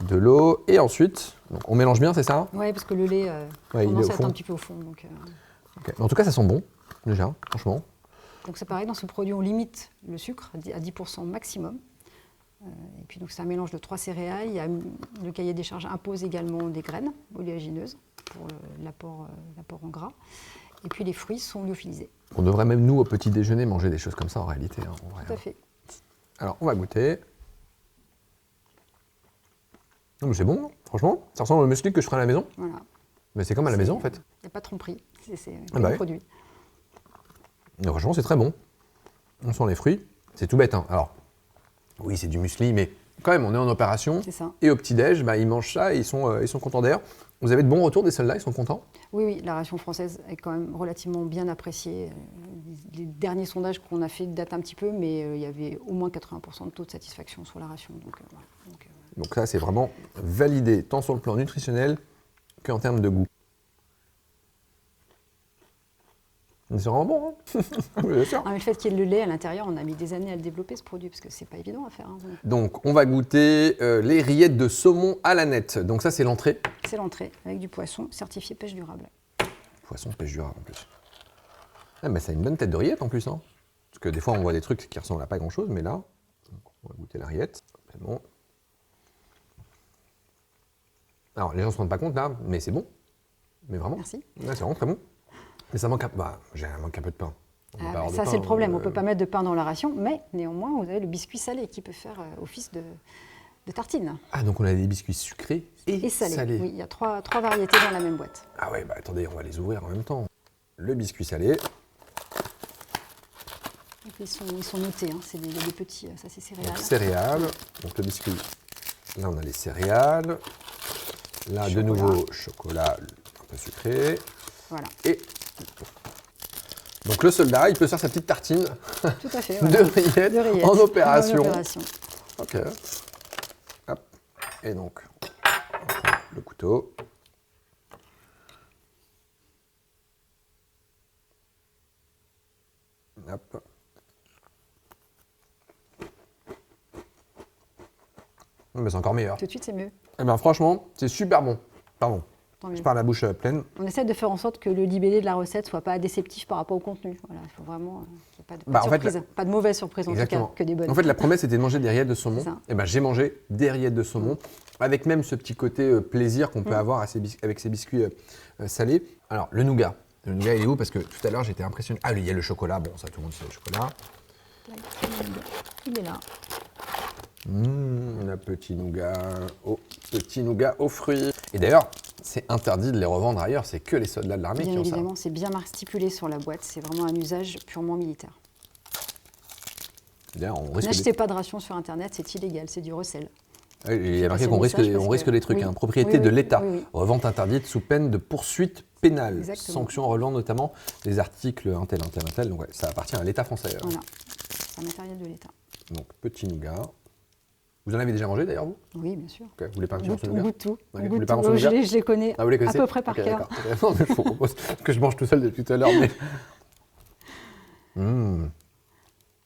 de l'eau et ensuite, donc on mélange bien, c'est ça? Oui, parce que le lait commence à être un petit peu au fond. Donc, okay. En tout cas, ça sent bon, déjà, franchement. Donc c'est pareil, dans ce produit, on limite le sucre à 10% maximum. Et puis donc c'est un mélange de 3 céréales. Le cahier des charges impose également des graines oléagineuses pour l'apport en gras. Et puis les fruits sont lyophilisés. On devrait même, nous, au petit déjeuner, manger des choses comme ça en réalité. Hein, Tout à fait. Alors, on va goûter. Non, mais c'est bon, hein. Franchement, ça ressemble au muesli que je ferai à la maison. Voilà. Mais c'est comme à la maison en fait. Il n'y a pas de tromperie, c'est Ah bah un oui. produit. Mais franchement, c'est très bon. On sent les fruits. C'est tout bête, hein. Alors, oui, c'est du muesli, mais quand même, on est en opération. C'est ça. Et au petit-déj, bah, ils mangent ça et ils sont contents. D'ailleurs, vous avez de bons retours des soldats, ils sont contents? Oui, oui, la ration française est quand même relativement bien appréciée. Les derniers sondages qu'on a fait datent un petit peu, mais il y avait au moins 80% de taux de satisfaction sur la ration. Voilà. Donc ça, c'est vraiment validé, tant sur le plan nutritionnel qu'en termes de goût. Mais c'est vraiment bon, hein. Oui, bien sûr. Ah, mais le fait qu'il y ait le lait à l'intérieur, on a mis des années à le développer, ce produit, parce que c'est pas évident à faire. Hein. Donc, on va goûter les rillettes de saumon à la nette. Donc ça, c'est l'entrée. C'est l'entrée, avec du poisson certifié pêche durable. Poisson, pêche durable en plus. Ah, mais ça a une bonne tête de rillette en plus, hein. Parce que des fois, on voit des trucs qui ressemblent à pas grand-chose, mais là, on va goûter la rillette. C'est bon. Alors, les gens ne se rendent pas compte là, mais c'est bon. Mais vraiment. Merci. Ouais, c'est vraiment très bon. Mais ça manque manque un peu de pain. On peut pas avoir de Ça, pain, c'est le problème. On ne peut euh, pas mettre de pain dans la ration, mais néanmoins, vous avez le biscuit salé qui peut faire office de tartine. Ah, donc on a des biscuits sucrés et salés. Oui, il y a trois variétés dans la même boîte. Ah ouais, bah attendez, on va les ouvrir en même temps. Le biscuit salé. Donc, ils sont notés, hein. Il y a des petits, ça c'est céréales. Donc céréales. Donc le biscuit. Là, on a les céréales. Là, de Chocolat. nouveau, chocolat un peu sucré. Voilà. Et donc le soldat, il peut faire sa petite tartine Tout à fait. de Voilà. rillettes De rillettes. en opération. En opération. Ok. Hop. Et donc, on prend le couteau. Hop. Mais c'est encore meilleur. Tout de suite, c'est mieux. Eh bien franchement, c'est super bon. Pardon, Tant mieux. je parle la bouche pleine. On essaie de faire en sorte que le libellé de la recette ne soit pas déceptif par rapport au contenu. Voilà, il faut vraiment qu'il n'y ait pas de, Bah, en fait, surprise, pas de mauvaise surprise en Exactement. tout cas, que des bonnes. En fait, la promesse était de manger des rillettes de saumon. C'est ça. Et ben j'ai mangé des rillettes de saumon, avec même ce petit côté plaisir qu'on peut avoir avec ces biscuits salés. Alors, le nougat. Le nougat, il est où? Parce que tout à l'heure, j'étais impressionné. Ah, il y a le chocolat. Bon, ça, tout le monde sait le chocolat. Il est là. Le petit nougat aux fruits. Et d'ailleurs, c'est interdit de les revendre ailleurs. C'est que les soldats de l'armée Bien qui ont ça. évidemment, c'est bien stipulé sur la boîte. C'est vraiment un usage purement militaire. D'ailleurs, on risque N'achetez pas de rations sur Internet, c'est illégal, c'est du recel. Il y a marqué passer qu'on le risque, message parce on risque que- des trucs. oui. Hein. Propriété Oui, de oui, l'État. oui, oui. Revente interdite sous peine de poursuite pénale. Exactement. Sanctions relevant notamment des articles un tel. Donc ouais, ça appartient à l'État français. Voilà, c'est un matériel de l'État. Donc petit nougat. Vous en avez déjà mangé d'ailleurs vous? Oui, bien sûr. Ok, vous voulez pas un petit On morceau de goûte, on nougat? goûte tout. Ok, On vous goûte voulez pas un tout. morceau de nougat? Je les connais Ah, vous les à connaissez? peu près par Ok, cœur. d'accord. Non, mais je vous propose que je mange tout seul depuis tout à l'heure. Mais...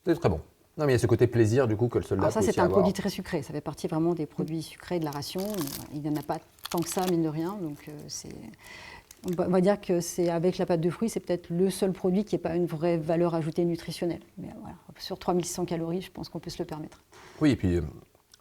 C'est très bon. Non, mais il y a ce côté plaisir du coup que le soldat Alors ça, peut c'est aussi un avoir. produit très sucré. Ça fait partie vraiment des produits sucrés de la ration. Il n'y en a pas tant que ça, mine de rien. Donc on va dire que c'est avec la pâte de fruits, c'est peut-être le seul produit qui n'ait pas une vraie valeur ajoutée nutritionnelle. Mais voilà, sur 3600 calories, je pense qu'on peut se le permettre. Oui, et puis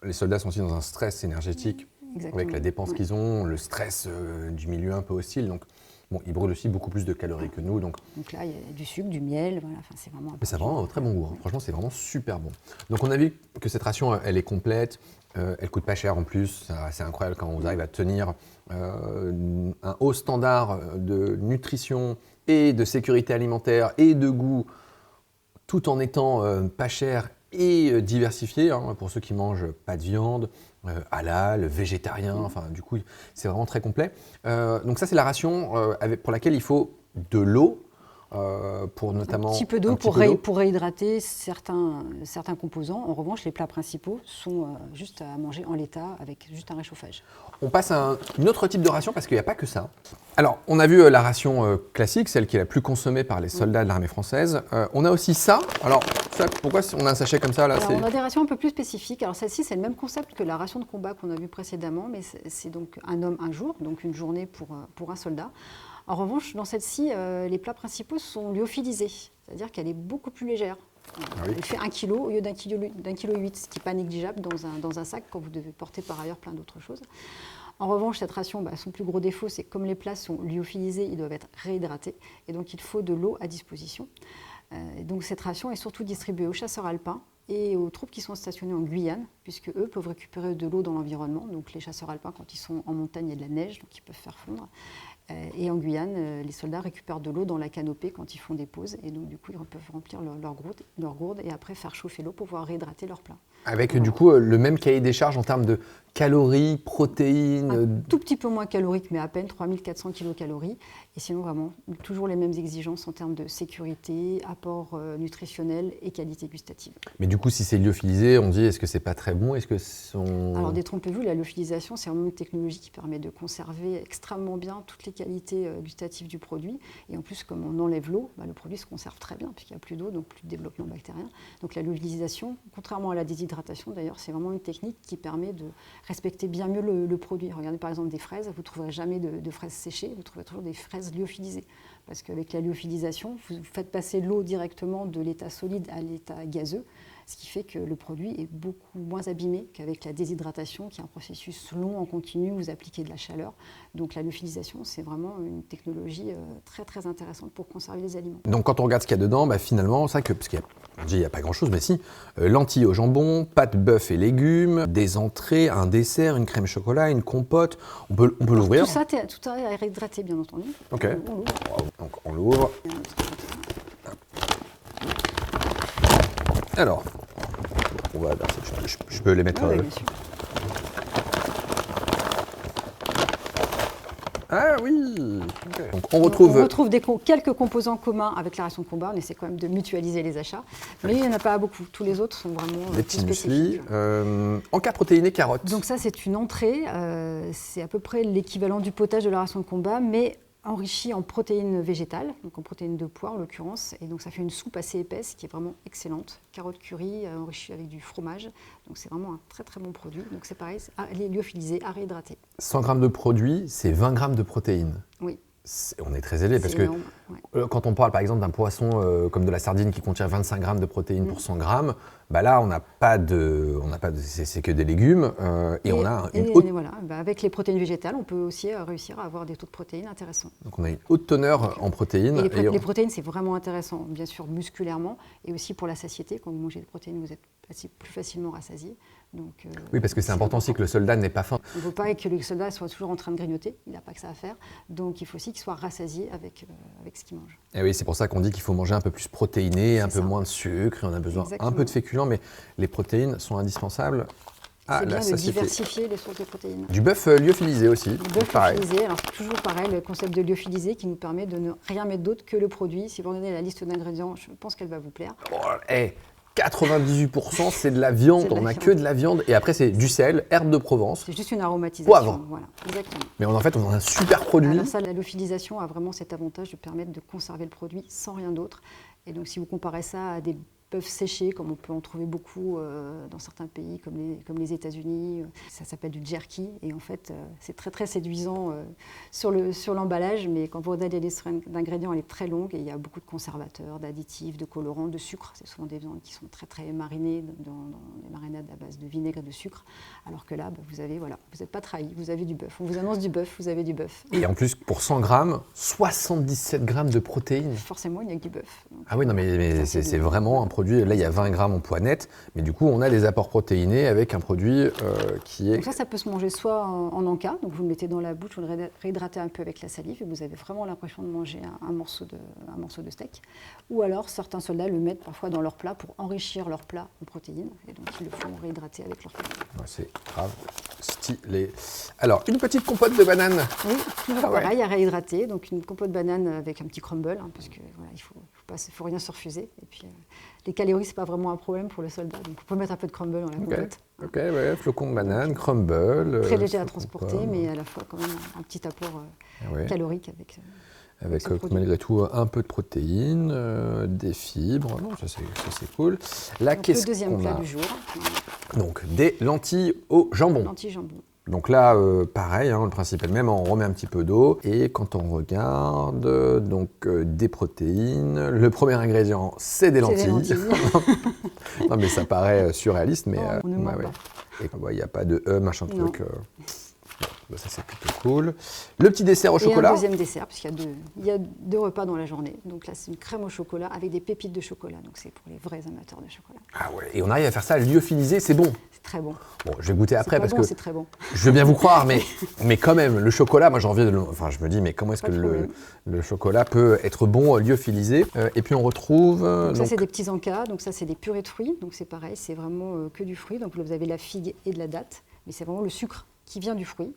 les soldats sont aussi dans un stress énergétique. Exactement. Avec la dépense Ouais. qu'ils ont, le stress du milieu un peu hostile. Donc, bon, ils brûlent aussi beaucoup plus de calories que nous. Donc, Donc là, il y a du sucre, du miel. Voilà, enfin, c'est vraiment. mais ça a vraiment un très bon goût. Hein. Franchement, c'est vraiment super bon. Donc, on a vu que cette ration, elle est complète. Elle coûte pas cher en plus. C'est incroyable quand on arrive à tenir un haut standard de nutrition et de sécurité alimentaire et de goût, tout en étant pas cher et diversifié, hein, pour ceux qui mangent pas de viande, halal, végétarien, enfin du coup c'est vraiment très complet. Donc ça c'est la ration pour laquelle il faut de l'eau, pour notamment... Un petit peu d'eau pour réhydrater certains composants. En revanche, les plats principaux sont juste à manger en l'état avec juste un réchauffage. On passe à un autre type de ration parce qu'il n'y a pas que ça. Alors, on a vu la ration classique, celle qui est la plus consommée par les soldats de l'armée française. On a aussi ça. Alors, ça, pourquoi on a un sachet comme ça là? Alors, on a des rations un peu plus spécifiques. Alors celle-ci, c'est le même concept que la ration de combat qu'on a vue précédemment, mais c'est donc un homme un jour, donc une journée pour un soldat. En revanche, dans celle-ci, les plats principaux sont lyophilisés, c'est-à-dire qu'elle est beaucoup plus légère. Ah oui. Elle fait 1 kg au lieu d'un kilo 8, ce qui n'est pas négligeable dans un sac quand vous devez porter par ailleurs plein d'autres choses. En revanche, cette ration, son plus gros défaut, c'est que comme les plats sont lyophilisés, ils doivent être réhydratés. Et donc, il faut de l'eau à disposition. Donc, cette ration est surtout distribuée aux chasseurs alpins, et aux troupes qui sont stationnées en Guyane, puisque eux peuvent récupérer de l'eau dans l'environnement. Donc les chasseurs alpins, quand ils sont en montagne, il y a de la neige, donc ils peuvent faire fondre. Et en Guyane, les soldats récupèrent de l'eau dans la canopée quand ils font des pauses. Et donc, du coup, ils peuvent remplir leur gourde et après faire chauffer l'eau pour pouvoir réhydrater leur plat. Avec du coup le même cahier des charges en termes de calories, protéines. Un tout petit peu moins calorique, mais à peine 3400 kilocalories. Et sinon, vraiment, toujours les mêmes exigences en termes de sécurité, apport nutritionnel et qualité gustative. Mais du coup, si c'est lyophilisé, on dit est-ce que c'est pas très bon? Est-ce que Alors, détrompez-vous, la lyophilisation, c'est vraiment une technologie qui permet de conserver extrêmement bien toutes les qualités gustatives du produit. Et en plus, comme on enlève l'eau, le produit se conserve très bien, puisqu'il n'y a plus d'eau, donc plus de développement bactérien. Donc la lyophilisation, contrairement à la déshydratation d'ailleurs, c'est vraiment une technique qui permet de respecter bien mieux le produit. Regardez par exemple des fraises, vous ne trouverez jamais de fraises séchées, vous trouverez toujours des fraises lyophilisées. Parce qu'avec la lyophilisation, vous faites passer l'eau directement de l'état solide à l'état gazeux, ce qui fait que le produit est beaucoup moins abîmé qu'avec la déshydratation, qui est un processus long en continu, vous appliquez de la chaleur. Donc la lyophilisation, c'est vraiment une technologie très très intéressante pour conserver les aliments. Donc quand on regarde ce qu'il y a dedans, finalement, parce qu'il n'y a pas grand-chose, mais si, lentilles au jambon, pâte bœuf et légumes, des entrées, un dessert, une crème chocolat, une compote, on peut l'ouvrir. Tout ça est réhydraté, bien entendu. Ok, donc on l'ouvre. Alors, on va verser, je peux les mettre... Oui, bien sûr. Ah oui, okay. Donc on retrouve quelques composants communs avec la ration de combat. On essaie quand même de mutualiser les achats, mais il n'y en a pas beaucoup. Tous les autres sont vraiment des petits muesli. Encas protéiné carottes. Donc ça, c'est une entrée. C'est à peu près l'équivalent du potage de la ration de combat, mais enrichi en protéines végétales, donc en protéines de pois en l'occurrence. Et donc ça fait une soupe assez épaisse qui est vraiment excellente. Carottes curry enrichie avec du fromage. Donc c'est vraiment un très très bon produit. Donc c'est pareil, elle est lyophilisée, à réhydrater. 100 g de produit, c'est 20 g de protéines. Oui. On est très élevé parce que quand on parle par exemple d'un poisson comme de la sardine qui contient 25 g de protéines pour 100 g, là on n'a pas de, c'est que des légumes et on a une haute... Voilà, avec les protéines végétales, on peut aussi réussir à avoir des taux de protéines intéressants. Donc on a une haute teneur en protéines. Et les protéines, c'est vraiment intéressant, bien sûr musculairement et aussi pour la satiété. Quand vous mangez des protéines, vous êtes plus facilement rassasié. Donc, oui, parce que c'est important aussi que le soldat n'ait pas faim. Il ne faut pas que le soldat soit toujours en train de grignoter, il n'a pas que ça à faire. Donc il faut aussi qu'il soit rassasié avec ce qu'il mange. Et oui, c'est pour ça qu'on dit qu'il faut manger un peu plus protéiné, un peu moins de sucre, on a besoin un peu de féculents, mais les protéines sont indispensables à la satiété. C'est bien de diversifier les sources de protéines. Du bœuf lyophilisé aussi. Du bœuf lyophilisé, alors toujours pareil, le concept de lyophilisé qui nous permet de ne rien mettre d'autre que le produit. Si vous regardez la liste d'ingrédients, je pense qu'elle va vous plaire. 98% c'est de la viande, on n'a que de la viande et après c'est du sel, herbe de Provence. C'est juste une aromatisation. Poivre. Voilà, exactement. Mais en fait on a un super produit. Alors ça, la lyophilisation a vraiment cet avantage de permettre de conserver le produit sans rien d'autre. Et donc si vous comparez ça à des bœufs séchés, comme on peut en trouver beaucoup dans certains pays comme les États-Unis, ça s'appelle du jerky et en fait c'est très très séduisant sur l'emballage, mais quand vous regardez les listes d'ingrédients, elle est très longue et il y a beaucoup de conservateurs, d'additifs, de colorants, de sucre. C'est souvent des viandes qui sont très très marinées dans des marinades à base de vinaigre et de sucre, alors que là vous n'êtes pas trahi, vous avez du bœuf. On vous annonce du bœuf, vous avez du bœuf. Et en plus pour 100 grammes, 77 grammes de protéines. Forcément il n'y a que du bœuf. Donc, ah oui non mais c'est vraiment un produit. Là, il y a 20 grammes en poids net, mais du coup, on a des apports protéinés avec un produit qui est... Donc ça peut se manger soit en encas, donc vous le mettez dans la bouche, vous le réhydratez un peu avec la salive et vous avez vraiment l'impression de manger un morceau de steak. Ou alors, certains soldats le mettent parfois dans leur plat pour enrichir leur plat en protéines, et donc ils le font réhydrater avec leur plat. C'est grave stylé. Alors, une petite compote de banane. Oui, toujours pareil, à réhydrater, donc une compote de banane avec un petit crumble, parce que voilà, il faut rien se refuser. Et puis, les calories, c'est pas vraiment un problème pour le soldat. Donc, on peut mettre un peu de crumble dans la compote. Ok, ouais, flocon de banane, crumble. Très léger à transporter, mais à la fois quand même un petit apport calorique avec malgré tout un peu de protéines, des fibres. Non, ça c'est cool. Là, qu'est-ce qu'on a ? Le deuxième plat du jour. Donc, des lentilles au jambon. Lentilles jambon. Donc là, pareil, le principe est le même, on remet un petit peu d'eau. Et quand on regarde, des protéines, le premier ingrédient, c'est des lentilles. Non, mais ça paraît surréaliste, mais il n'y a pas de machin truc. Bah, ça, c'est plutôt cool. Le petit dessert au Et chocolat. un deuxième dessert, puisqu'il y a deux repas dans la journée. Donc là, c'est une crème au chocolat avec des pépites de chocolat. Donc c'est pour les vrais amateurs de chocolat. Ah ouais, et on arrive à faire ça lyophilisé, c'est bon. C'est très bon. Bon, je vais goûter après C'est pas parce bon, que c'est très bon. je veux bien vous croire, mais quand même, le chocolat, moi j'ai envie de enfin, je me dis, mais comment est-ce que Pas de problème. le chocolat peut être bon lyophilisé. Et puis on retrouve. Donc ça, c'est des petits encas. Donc ça, c'est des purées de fruits. Donc c'est pareil, c'est vraiment que du fruit. Donc là, vous avez la figue et de la date. Mais c'est vraiment le sucre qui vient du fruit.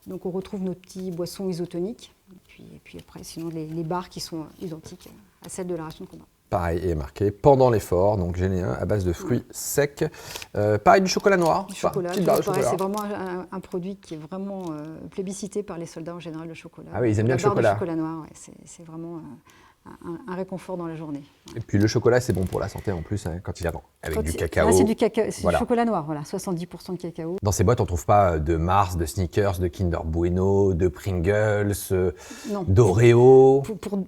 Donc on retrouve nos petits boissons isotoniques. Et puis après, sinon, les barres qui sont identiques à celles de la ration de combat. Pareil, et marqué pendant l'effort, donc génial, à base de fruits secs. Pareil, du chocolat noir. Du chocolat, Petite barre de chocolat. c'est vraiment un produit qui est vraiment plébiscité par les soldats en général, le chocolat. Ah oui, ils aiment bien le La barre chocolat. de chocolat noir, ouais, c'est vraiment un réconfort dans la journée. Et puis le chocolat, c'est bon pour la santé en plus, hein, quand il y a avec du cacao. Là, c'est du cacao, c'est Voilà. du chocolat noir, voilà, 70% de cacao. Dans ces boîtes, on ne trouve pas de Mars, de Snickers, de Kinder Bueno, de Pringles, Non. d'Oreo.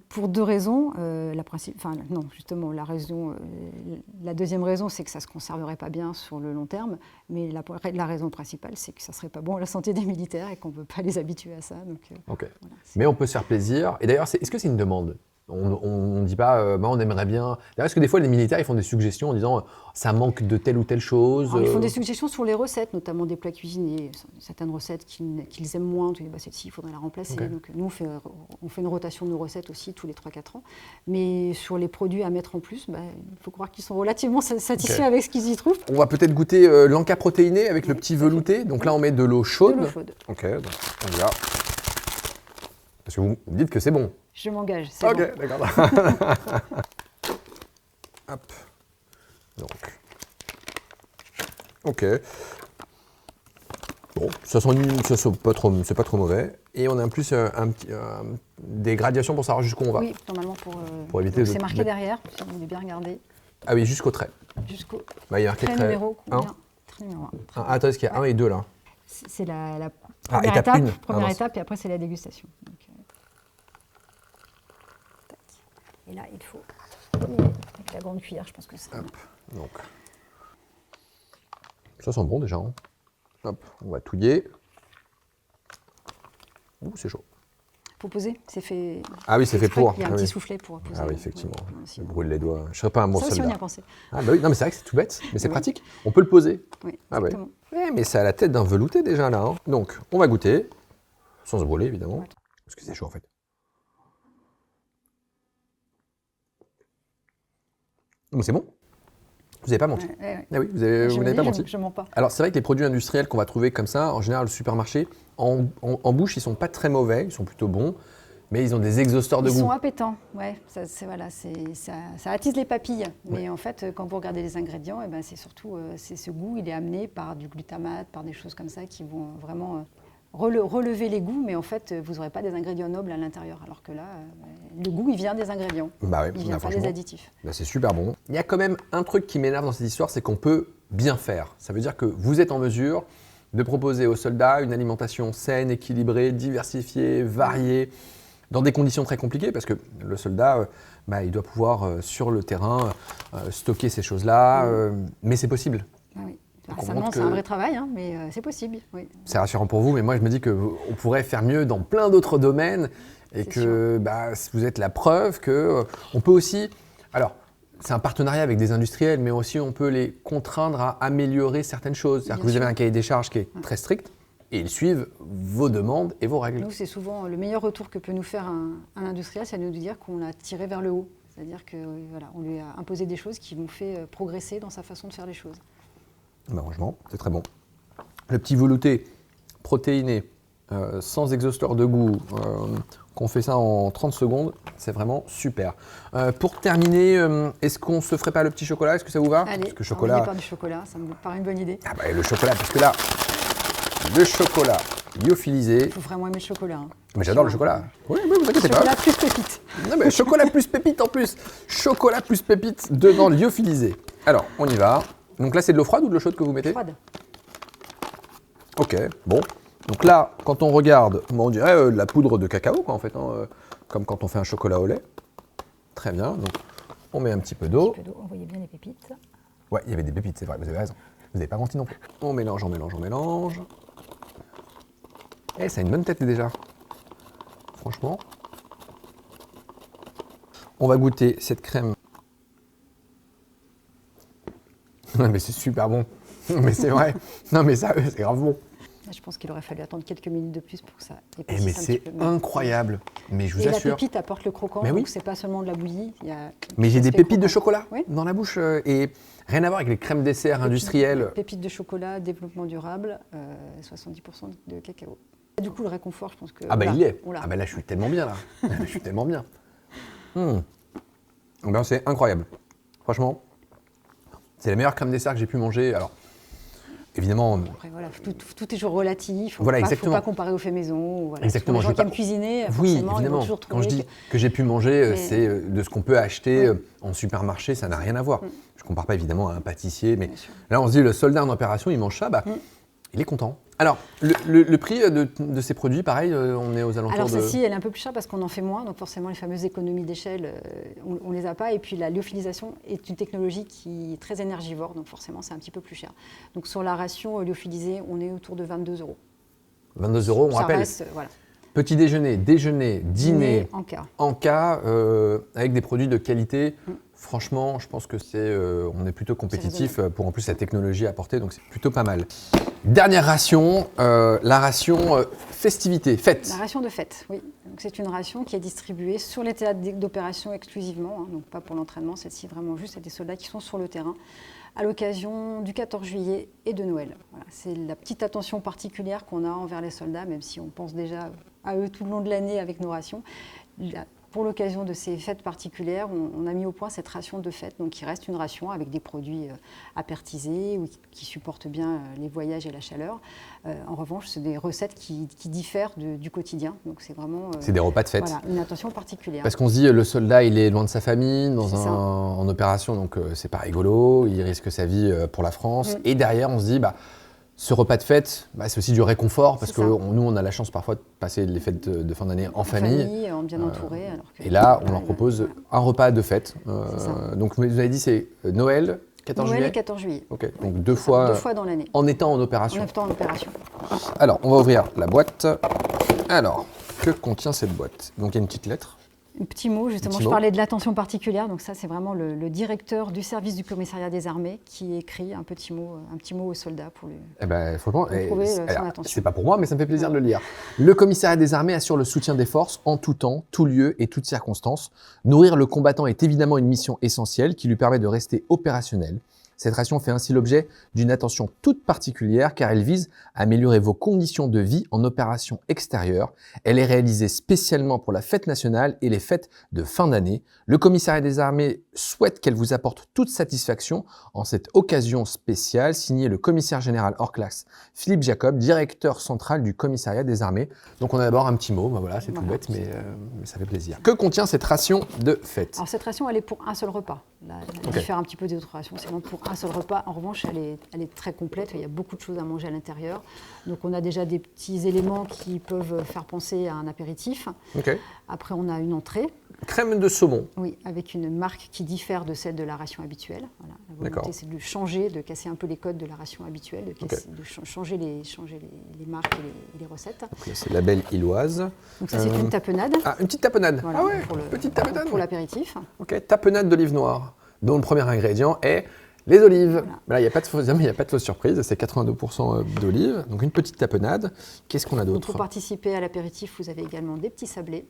Pour deux raisons. Non, justement, la deuxième raison, c'est que ça ne se conserverait pas bien sur le long terme. Mais la raison principale, c'est que ça ne serait pas bon à la santé des militaires et qu'on ne peut pas les habituer à ça. Donc, Ok. voilà, Mais on peut se faire plaisir. Et d'ailleurs, est-ce que c'est une demande? On ne dit pas, on aimerait bien. D'ailleurs, est-ce que des fois, les militaires, ils font des suggestions en disant, ça manque de telle ou telle chose? Alors, ils font des suggestions sur les recettes, notamment des plats cuisinés, certaines recettes qu'ils aiment moins. Tu dis, celle-ci, il faudrait la remplacer. Okay. Donc, nous, on fait une rotation de nos recettes aussi tous les 3-4 ans. Mais sur les produits à mettre en plus, il faut croire qu'ils sont relativement satisfaits avec ce qu'ils y trouvent. On va peut-être goûter l'encas protéiné avec le petit velouté. Donc là, on met de l'eau chaude. De l'eau chaude. Ok, donc on y va. Parce que vous me dites que c'est bon. Je m'engage, c'est Ok, bon. d'accord. Hop. Donc. Ok. Bon, c'est pas trop mauvais. Et on a en plus des gradations pour savoir jusqu'où on va. Oui, normalement Pour éviter c'est marqué derrière, si vous voulez bien regarder. Ah oui, jusqu'au trait. Jusqu'au Bah, il y a marqué trait trait numéro combien? 1. Trait numéro 1. Ah, attends, est-ce qu'il y a 1 et 2 là? C'est la Ah, première étape 1. Première étape, et après c'est la dégustation. Donc, tac. Et là, il faut avec la grande cuillère, je pense que c'est. Donc, ça sent bon déjà. Hein. Hop, on va touiller. Ouh, c'est chaud. Pour poser, c'est fait. Ah oui, c'est fait pour. Il y a un Ah petit oui. soufflet pour poser. Ah oui, effectivement. Ouais, Je brûle les doigts. Je serais pas un bon ça aussi, on y soldat. a pensé. Ah bah oui, non mais c'est vrai que c'est tout bête, mais c'est Oui. pratique. On peut le poser. Oui, Ah ouais. exactement. Ouais, mais c'est à la tête d'un velouté déjà là. Hein. Donc, on va goûter, sans se brûler évidemment, Ouais. parce que c'est chaud en fait. Mais c'est bon. Vous n'avez pas menti. Ouais. Ah oui, vous n'avez pas menti. Je mens pas. Alors c'est vrai que les produits industriels qu'on va trouver comme ça, en général au supermarché, en bouche, ils sont pas très mauvais, ils sont plutôt bons, mais ils ont des exhausteurs de Ils goût. sont appétants, ouais. Ça attise les papilles. Mais en fait, quand vous regardez les ingrédients, c'est surtout c'est ce goût, il est amené par du glutamate, par des choses comme ça qui vont vraiment relever les goûts. Mais en fait, vous n'aurez pas des ingrédients nobles à l'intérieur. Alors que là, le goût, il vient des ingrédients. Bah ouais, Il vient pas des additifs. Bah c'est super bon. Il y a quand même un truc qui m'énerve dans cette histoire, c'est qu'on peut bien faire. Ça veut dire que vous êtes en mesure de proposer aux soldats une alimentation saine, équilibrée, diversifiée, variée, dans des conditions très compliquées, parce que le soldat, il doit pouvoir, sur le terrain, stocker ces choses-là, mais c'est possible. Ah oui. Donc, on Ça montre demande, c'est que- un vrai travail, hein, mais c'est possible. Oui. C'est rassurant pour vous, mais moi je me dis qu'on pourrait faire mieux dans plein d'autres domaines, et C'est que vous êtes la preuve qu'on peut aussi... Alors, c'est un partenariat avec des industriels, mais aussi on peut les contraindre à améliorer certaines choses. C'est-à-dire Bien que vous avez sûr. un cahier des charges qui est très strict, et ils suivent vos demandes et vos règles. Nous, c'est souvent le meilleur retour que peut nous faire un industriel, c'est de nous dire qu'on l'a tiré vers le haut. C'est-à-dire qu'on lui a imposé des choses qui l'ont fait progresser dans sa façon de faire les choses. Franchement, c'est très bon. Le petit velouté protéiné, sans exhausteur de goût, qu'on fait ça en 30 secondes, c'est vraiment super. Pour terminer, est-ce qu'on se ferait pas le petit chocolat? Est-ce que ça vous va? Allez, Parce que on va y par du chocolat, ça me paraît une bonne idée. Ah bah, le chocolat, parce que là, le chocolat lyophilisé. Il faut vraiment aimer le chocolat. Hein. Mais j'adore le chocolat. Oui, vous inquiétez pas. Chocolat plus pépite. Non mais chocolat plus pépite en plus. Chocolat plus pépite dedans lyophilisé. Alors, on y va. Donc là, c'est de l'eau froide ou de l'eau chaude que vous mettez? Froide. Ok, bon. Donc là, quand on regarde, on dirait de la poudre de cacao, quoi, en fait, hein, comme quand on fait un chocolat au lait. Très bien. Donc, on met un petit peu d'eau. Un peu d'eau, on voyait bien les pépites. Ouais, il y avait des pépites, c'est vrai, vous avez raison. Vous n'avez pas menti non plus. On mélange, on mélange, on mélange. Eh, ça a une bonne tête déjà. Franchement. On va goûter cette crème. Non mais c'est super bon. Mais c'est vrai. Non mais ça, c'est grave bon. Je pense qu'il aurait fallu attendre quelques minutes de plus pour que ça Eh mais c'est incroyable. Mais je vous assure. Et la pépite apporte le croquant, mais oui. Donc c'est pas seulement de la bouillie. Mais j'ai des pépites de chocolat oui. dans la bouche et rien à voir avec les crèmes dessert industrielles. Pépites de chocolat, développement durable, 70% de cacao. Et du coup, le réconfort, je pense que... Ah bah il y est. Ah bah là, je suis tellement bien là. Je suis tellement bien. Ben, c'est incroyable. Franchement, c'est la meilleure crème dessert que j'ai pu manger. Alors, évidemment. Après, voilà, tout est toujours relatif. Voilà, il ne exactement. faut pas comparer au fait maison. Voilà. Exactement. Les gens qui aiment cuisiner, oui, forcément, évidemment. ils vont toujours trouver... Quand je dis que j'ai pu manger, c'est de ce qu'on peut acheter en supermarché, ça n'a rien à voir. Je ne compare pas évidemment à un pâtissier, mais là, on se dit, le soldat en opération, il mange ça, bah, il est content. Alors, le prix de ces produits, pareil, on est aux alentours Alors, de... celle-ci, elle est un peu plus chère parce qu'on en fait moins, donc forcément, les fameuses économies d'échelle, on ne les a pas. Et puis, la lyophilisation est une technologie qui est très énergivore, donc forcément, c'est un petit peu plus cher. Donc, sur la ration lyophilisée, on est autour de 22 €. 22 €, on rappelle. Reste, voilà. Petit déjeuner, dîner, en cas, avec des produits de qualité. Franchement, je pense que on est plutôt compétitif pour en plus la technologie apportée, donc c'est plutôt pas mal. Dernière ration, la ration festivité, fête. La ration de fête, oui. C'est une ration qui est distribuée sur les théâtres d'opération exclusivement, donc pas pour l'entraînement, celle-ci vraiment juste à des soldats qui sont sur le terrain, à l'occasion du 14 juillet et de Noël. Voilà, c'est la petite attention particulière qu'on a envers les soldats, même si on pense déjà à eux tout le long de l'année avec nos rations. Pour l'occasion de ces fêtes particulières, on a mis au point cette ration de fête, donc qui reste une ration avec des produits apertisés ou qui supportent bien les voyages et la chaleur. En revanche, c'est des recettes qui diffèrent du quotidien, donc c'est vraiment c'est des repas de fête. Voilà, une attention particulière. Parce qu'on se dit, le soldat, il est loin de sa famille, en opération, donc c'est pas rigolo, il risque sa vie pour la France. Et derrière, on se dit, ce repas de fête, c'est aussi du réconfort parce que nous, on a la chance parfois de passer les fêtes de fin d'année en famille. En bien entouré. Et là, on leur propose un repas de fête. Donc, vous avez dit, c'est Noël, 14 juillet. Noël et 14 juillet. Ok, donc deux fois dans l'année. En étant en opération. En étant en opération. Alors, on va ouvrir la boîte. Alors, que contient cette boîte? Donc, il y a une petite lettre. Un petit mot, justement, je parlais de l'attention particulière, donc ça c'est vraiment le directeur du service du commissariat des armées qui écrit un petit mot aux soldats pour lui franchement, trouver son attention. C'est pas pour moi, mais ça me fait plaisir de le lire. Le commissariat des armées assure le soutien des forces en tout temps, tout lieu et toutes circonstances. Nourrir le combattant est évidemment une mission essentielle qui lui permet de rester opérationnel. Cette ration fait ainsi l'objet d'une attention toute particulière car elle vise à améliorer vos conditions de vie en opération extérieure. Elle est réalisée spécialement pour la fête nationale et les fêtes de fin d'année. Le commissariat des armées souhaite qu'elle vous apporte toute satisfaction en cette occasion spéciale. Signé le commissaire général hors classe Philippe Jacob, directeur central du commissariat des armées. Donc on a d'abord un petit mot, voilà, c'est tout bête, mais ça fait plaisir. Que contient cette ration de fête? Alors cette ration, elle est pour un seul repas. Elle diffère un petit peu des autres rations, c'est vraiment pour un seul repas. En revanche, elle est très complète, il y a beaucoup de choses à manger à l'intérieur. Donc on a déjà des petits éléments qui peuvent faire penser à un apéritif. Après, on a une entrée. Crème de saumon. Oui, avec une marque qui diffère de celle de la ration habituelle. Voilà. La volonté, c'est de changer, de casser un peu les codes de la ration habituelle, de changer les marques et les recettes. Donc là, c'est label Illoise. Donc ça, c'est une tapenade. Ah, une petite tapenade. Voilà, petite tapenade. Pour l'apéritif. Ok, tapenade d'olive noire, dont le premier ingrédient est les olives. Là, il n'y a pas de fausse surprise, c'est 82% d'olives. Donc une petite tapenade. Qu'est-ce qu'on a d'autre? Pour participer à l'apéritif, vous avez également des petits sablés.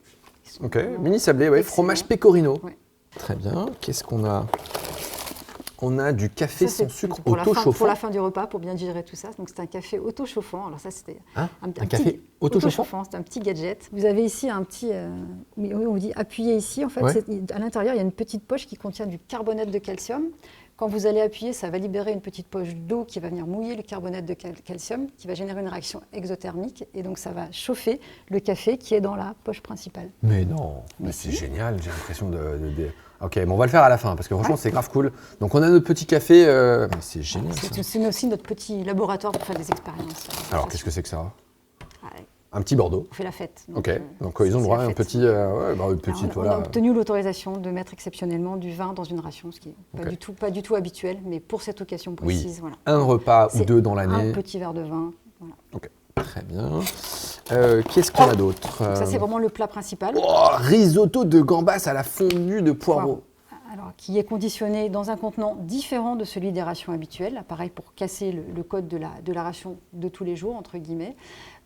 Ok, mini sablé, fromage pecorino. Très bien. Qu'est-ce qu'on a? On a du café sans sucre auto-chauffant. Pour la fin du repas, pour bien digérer tout ça. Donc c'est un café auto-chauffant. Alors ça, c'était un café auto-chauffant. C'est un petit gadget. Vous avez ici un petit, on vous dit appuyer ici. En fait, à l'intérieur, il y a une petite poche qui contient du carbonate de calcium. Quand vous allez appuyer, ça va libérer une petite poche d'eau qui va venir mouiller le carbonate de calcium, qui va générer une réaction exothermique. Et donc, ça va chauffer le café qui est dans la poche principale. Mais non, c'est génial. J'ai l'impression Ok, bon, on va le faire à la fin, parce que franchement, c'est grave cool. Donc, on a notre petit café. C'est génial, c'est aussi notre petit laboratoire pour faire des expériences. Alors, qu'est-ce que c'est que ça? Un petit Bordeaux. On fait la fête. Donc ils ont droit à un petit... on a obtenu l'autorisation de mettre exceptionnellement du vin dans une ration, ce qui n'est pas du tout habituel, mais pour cette occasion précise. Un repas ou deux dans l'année. Un petit verre de vin. Voilà. Très bien. Qu'est-ce qu'on a d'autre? Ça, c'est vraiment le plat principal. Oh, risotto de gambas à la fondue de poireaux. Alors, qui est conditionné dans un contenant différent de celui des rations habituelles, pareil pour casser le code de la ration de tous les jours, entre guillemets.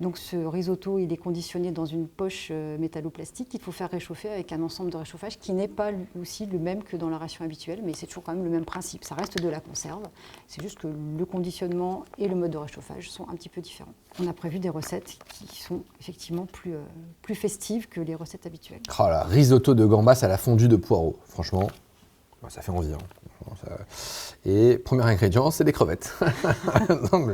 Donc ce risotto, il est conditionné dans une poche métalloplastique qu'il faut faire réchauffer avec un ensemble de réchauffage qui n'est pas aussi le même que dans la ration habituelle, mais c'est toujours quand même le même principe. Ça reste de la conserve, c'est juste que le conditionnement et le mode de réchauffage sont un petit peu différents. On a prévu des recettes qui sont effectivement plus festives que les recettes habituelles. Oh là, risotto de gambas à la fondue de poireaux. Franchement, ça fait envie. Et premier ingrédient, c'est des crevettes. Non, mais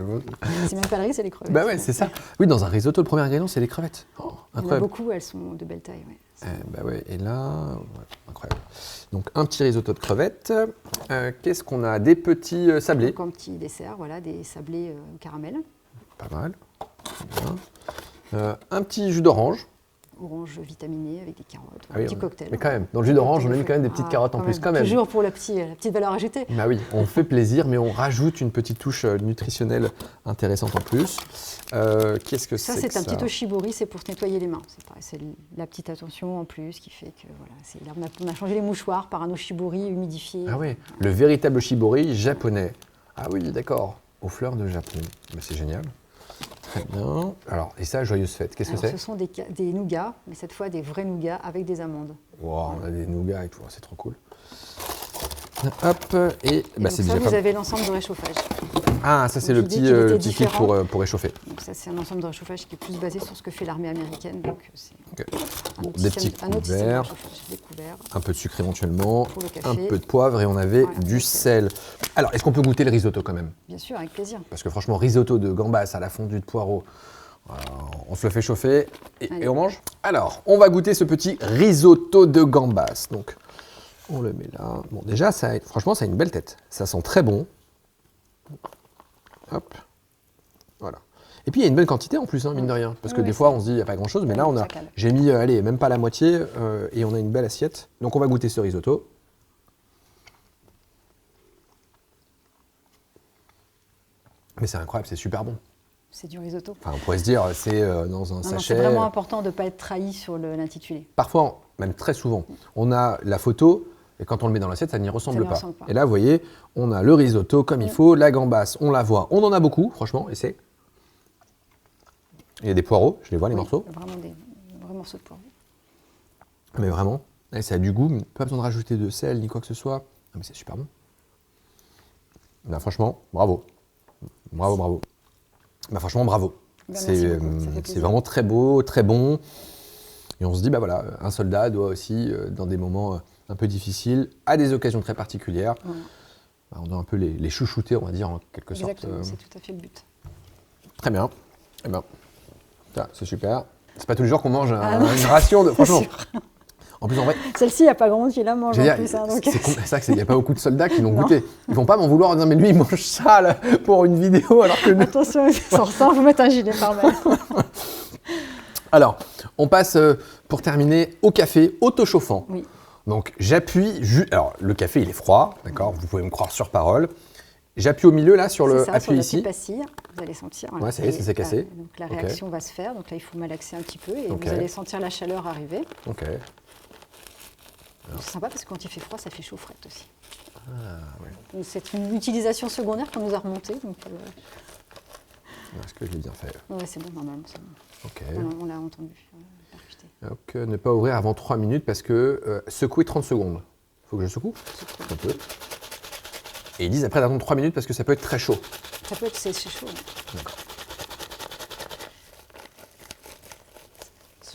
c'est même pas le riz, c'est les crevettes. Bah ouais, c'est ça. Oui, dans un risotto, le premier ingrédient, c'est les crevettes. Oh, il y en a beaucoup, elles sont de belle taille. Ouais. Bah ouais, et là, ouais, incroyable. Donc un petit risotto de crevettes. Qu'est-ce qu'on a? Des petits sablés. Donc un petit dessert, voilà, des sablés au caramel. Pas mal. Bien. Un petit jus d'orange. Orange vitaminé avec des carottes, un petit cocktail. Mais quand même, dans le jus d'orange, on a mis quand même des petites carottes en plus. Quand même. Toujours pour la petite valeur ajoutée. Bah oui, on fait plaisir, mais on rajoute une petite touche nutritionnelle intéressante en plus. Qu'est-ce que c'est? Ça, c'est un petit oshibori, c'est pour se nettoyer les mains. C'est pareil, c'est la petite attention en plus qui fait que voilà, on a changé les mouchoirs par un oshibori humidifié. Ah oui, le véritable oshibori japonais. Ah oui, d'accord, aux fleurs de Japon. Mais c'est génial. Très bien. Alors, et ça, joyeuse fête, qu'est-ce que c'est? Ce sont des nougats, mais cette fois des vrais nougats avec des amandes. Wow, on a des nougats et tout, c'est trop cool. Hop, et bah, c'est déjà. Vous avez l'ensemble de réchauffage. Ah, ça c'est le petit kit pour réchauffer. Donc ça c'est un ensemble de réchauffage qui est plus basé sur ce que fait l'armée américaine. Donc c'est des petits couverts, un peu de sucre éventuellement, un peu de poivre et on avait du sel. Alors, est-ce qu'on peut goûter le risotto quand même? Bien sûr, avec plaisir. Parce que franchement, risotto de gambas à la fondue de poireaux, on se le fait chauffer et on mange. Alors, on va goûter ce petit risotto de gambas. Donc, on le met là. Bon, déjà, franchement, ça a une belle tête. Ça sent très bon. Hop. Voilà. Et puis, il y a une bonne quantité en plus, hein, mine de rien. Parce que des fois, on se dit, il n'y a pas grand-chose. Mais là, j'ai mis, allez, même pas la moitié. Et on a une belle assiette. Donc, on va goûter ce risotto. Mais c'est incroyable, c'est super bon. C'est du risotto. Enfin, on pourrait se dire, c'est dans un sachet. C'est vraiment important de ne pas être trahi sur l'intitulé. Parfois, même très souvent, on a la photo. Et quand on le met dans l'assiette, ça n'y ressemble pas. Et là, vous voyez, on a le risotto comme il faut, la gambasse, on la voit. On en a beaucoup, franchement, et c'est... Il y a des poireaux, je les vois, les morceaux. Vraiment des vrais morceaux de poireaux. Mais vraiment, ça a du goût, pas besoin de rajouter de sel ni quoi que ce soit. Ah, mais c'est super bon. Là, franchement, bravo. Bravo, bravo. Bah, franchement, bravo. C'est vraiment très beau, très bon. Et on se dit, bah voilà, un soldat doit aussi, dans des moments un peu difficiles, à des occasions très particulières, on doit un peu les chouchouter, on va dire, en quelque sorte. Exactement, c'est tout à fait le but. Très bien. Eh ben, ça, c'est super. C'est pas tous les jours qu'on mange une ration de... Franchement. En plus, en vrai... Celle-ci, il n'y a pas grand monde qui la mange en plus. C'est ça qu'il n'y a pas beaucoup de soldats qui l'ont goûté. Ils vont pas m'en vouloir en disant, mais lui, il mange ça là, pour une vidéo, alors que... Attention, sans ça, il faut mettre un gilet pare-balles. Alors, on passe, pour terminer, au café autochauffant. Oui. Donc, j'appuie... Alors, le café, il est froid, d'accord? Vous pouvez me croire sur parole. J'appuie au milieu, là, sur le... Appui ici. C'est pastille, vous allez sentir. Voilà, ouais, ça y est, c'est cassé. Donc, la réaction va se faire. Donc là, il faut malaxer un petit peu et vous allez sentir la chaleur arriver. Ok. C'est sympa parce que quand il fait froid, ça fait chaud frette aussi. Ah, ouais. C'est une utilisation secondaire qu'on nous a remontée. Est-ce que je l'ai bien fait? Oui, c'est bon, normalement. Ok. On l'a entendu percuter. Donc, ne pas ouvrir avant 3 minutes parce que secouer 30 secondes. Il faut que je secoue un peu. Et ils disent après d'attendre 3 minutes parce que ça peut être très chaud. Ça peut être c'est chaud. D'accord.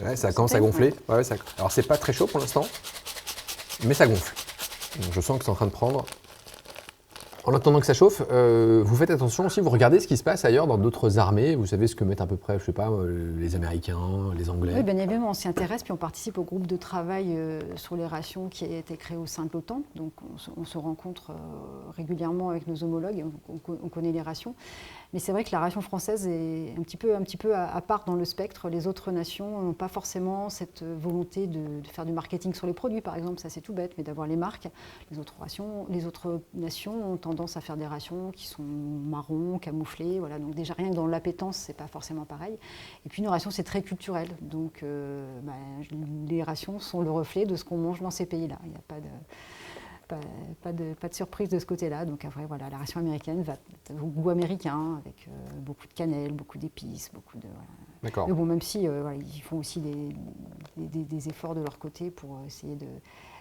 Ouais, ça commence à gonfler. Ouais, ça... Alors, c'est pas très chaud pour l'instant, mais ça gonfle. Donc, je sens que c'est en train de prendre. En attendant que ça chauffe, vous faites attention aussi, vous regardez ce qui se passe ailleurs dans d'autres armées. Vous savez ce que mettent à peu près, je sais pas, les Américains, les Anglais. Oui, bien évidemment, on s'y intéresse, puis on participe au groupe de travail sur les rations qui a été créé au sein de l'OTAN. Donc on se rencontre régulièrement avec nos homologues, on connaît les rations. Mais c'est vrai que la ration française est un petit peu à part dans le spectre. Les autres nations n'ont pas forcément cette volonté de faire du marketing sur les produits, par exemple. Ça, c'est tout bête, mais d'avoir les marques. Les autres nations ont tendance tendance à faire des rations qui sont marrons, camouflées. Voilà. Donc déjà, rien que dans l'appétence, c'est pas forcément pareil. Et puis une ration, c'est très culturel. Donc les rations sont le reflet de ce qu'on mange dans ces pays-là. Il n'y a pas de surprise de ce côté-là. Donc après, voilà, la ration américaine va au goût américain, avec beaucoup de cannelle, beaucoup d'épices, beaucoup de... Voilà. D'accord. Mais bon, même si ils font aussi des efforts de leur côté pour essayer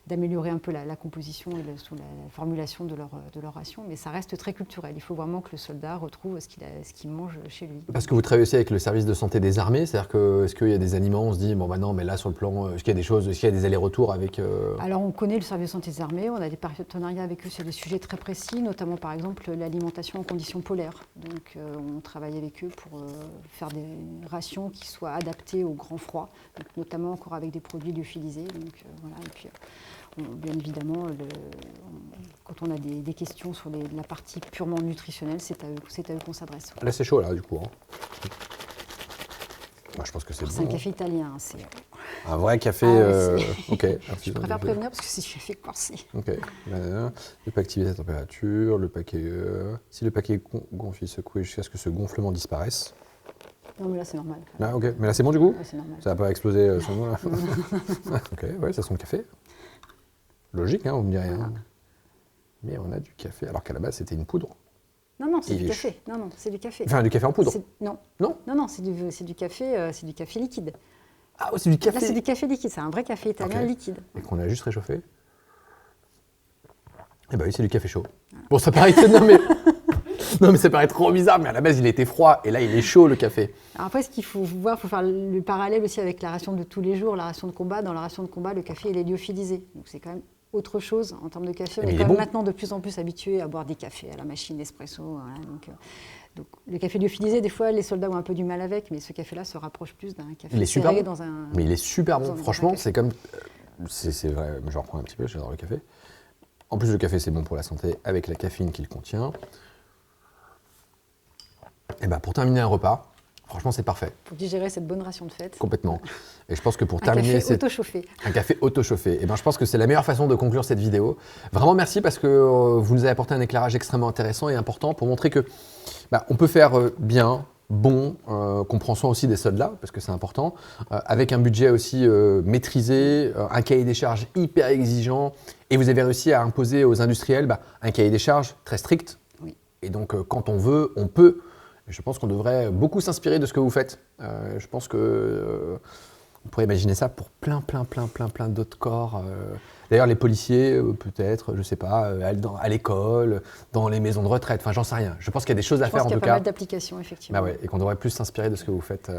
d'améliorer un peu la composition et la formulation de leur ration, mais ça reste très culturel. Il faut vraiment que le soldat retrouve ce qu'il mange chez lui. Parce que vous travaillez aussi avec le service de santé des armées, c'est-à-dire que est-ce qu'il y a des aliments, on se dit, bon bah non, mais là sur le plan, est-ce qu'il y a des choses, est-ce qu'il y a des allers-retours avec... Alors on connaît le service de santé des armées, on a des partenariats avec eux sur des sujets très précis, notamment par exemple l'alimentation en conditions polaires. Donc on travaille avec eux pour faire des rations qui soient adaptées au grand froid, donc, notamment encore avec des produits lyophilisés. Donc voilà, et puis bien évidemment, quand on a des questions sur la partie purement nutritionnelle, c'est à eux qu'on s'adresse. Là c'est chaud là du coup. Hein. Je pense que c'est bon. C'est un café italien. C'est un vrai café. Ok. Je préfère prévenir parce que c'est du café corsé. Ok. Il peut activer sa température. Le paquet. Si le paquet gonfle, secoué jusqu'à ce que ce gonflement disparaisse. Non mais là c'est normal. Ah ok. Mais là c'est bon du coup. Ouais, c'est normal. Ça va pas exploser son nom là. Ok. Ouais, ça sent le café. Logique, hein, vous me direz. Voilà. Hein. Mais on a du café, alors qu'à la base c'était une poudre. Non, c'est du café. Non, c'est du café. Enfin, du café en poudre. Non, c'est du café liquide. Ah, c'est du café. Là, c'est du café liquide. C'est un vrai café italien liquide. Et qu'on a juste réchauffé. Eh ben oui, c'est du café chaud. Voilà. Bon, ça paraît non, mais ça paraît trop bizarre, mais à la base, il était froid et là, il est chaud, le café. Alors après, ce qu'il faut voir, il faut faire le parallèle aussi avec la ration de tous les jours, la ration de combat. Dans la ration de combat, le café, il est lyophilisé. Donc, c'est quand même autre chose en termes de café. On est quand même maintenant de plus en plus habitué à boire des cafés à la machine espresso. Voilà, donc le café lyophilisé, des fois, les soldats ont un peu du mal avec, mais ce café-là se rapproche plus d'un café. Il est super bon. Dans un, mais il est super bon. Franchement, c'est comme... C'est vrai, je reprends un petit peu, j'adore le café. En plus, le café, c'est bon pour la santé avec la caféine qu'il contient. Et ben, pour terminer un repas, franchement, c'est parfait. Pour digérer cette bonne ration de fête. Complètement. Et je pense que pour terminer... Un café auto-chauffé. Et ben, je pense que c'est la meilleure façon de conclure cette vidéo. Vraiment, merci parce que vous nous avez apporté un éclairage extrêmement intéressant et important pour montrer que on peut faire bien, bon, qu'on prend soin aussi des soldats, parce que c'est important, avec un budget aussi maîtrisé, un cahier des charges hyper exigeant. Et vous avez réussi à imposer aux industriels un cahier des charges très strict. Oui. Et donc, quand on veut, on peut. Je pense qu'on devrait beaucoup s'inspirer de ce que vous faites. Je pense que on pourrait imaginer ça pour plein d'autres corps. D'ailleurs, les policiers, peut-être, je ne sais pas, à l'école, dans les maisons de retraite, enfin, j'en sais rien. Je pense qu'il y a des choses à faire en tout cas. Je pense qu'il y a pas mal d'applications, effectivement. Ouais, et qu'on devrait plus s'inspirer de ce que vous faites.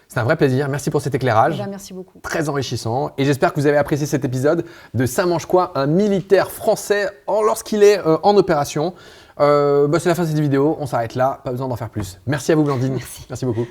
C'est un vrai plaisir. Merci pour cet éclairage. Merci beaucoup. Très enrichissant. Et j'espère que vous avez apprécié cet épisode de Ça mange quoi, un militaire français lorsqu'il est en opération. C'est la fin de cette vidéo. On s'arrête là. Pas besoin d'en faire plus. Merci à vous, Blandine. Merci. Merci beaucoup.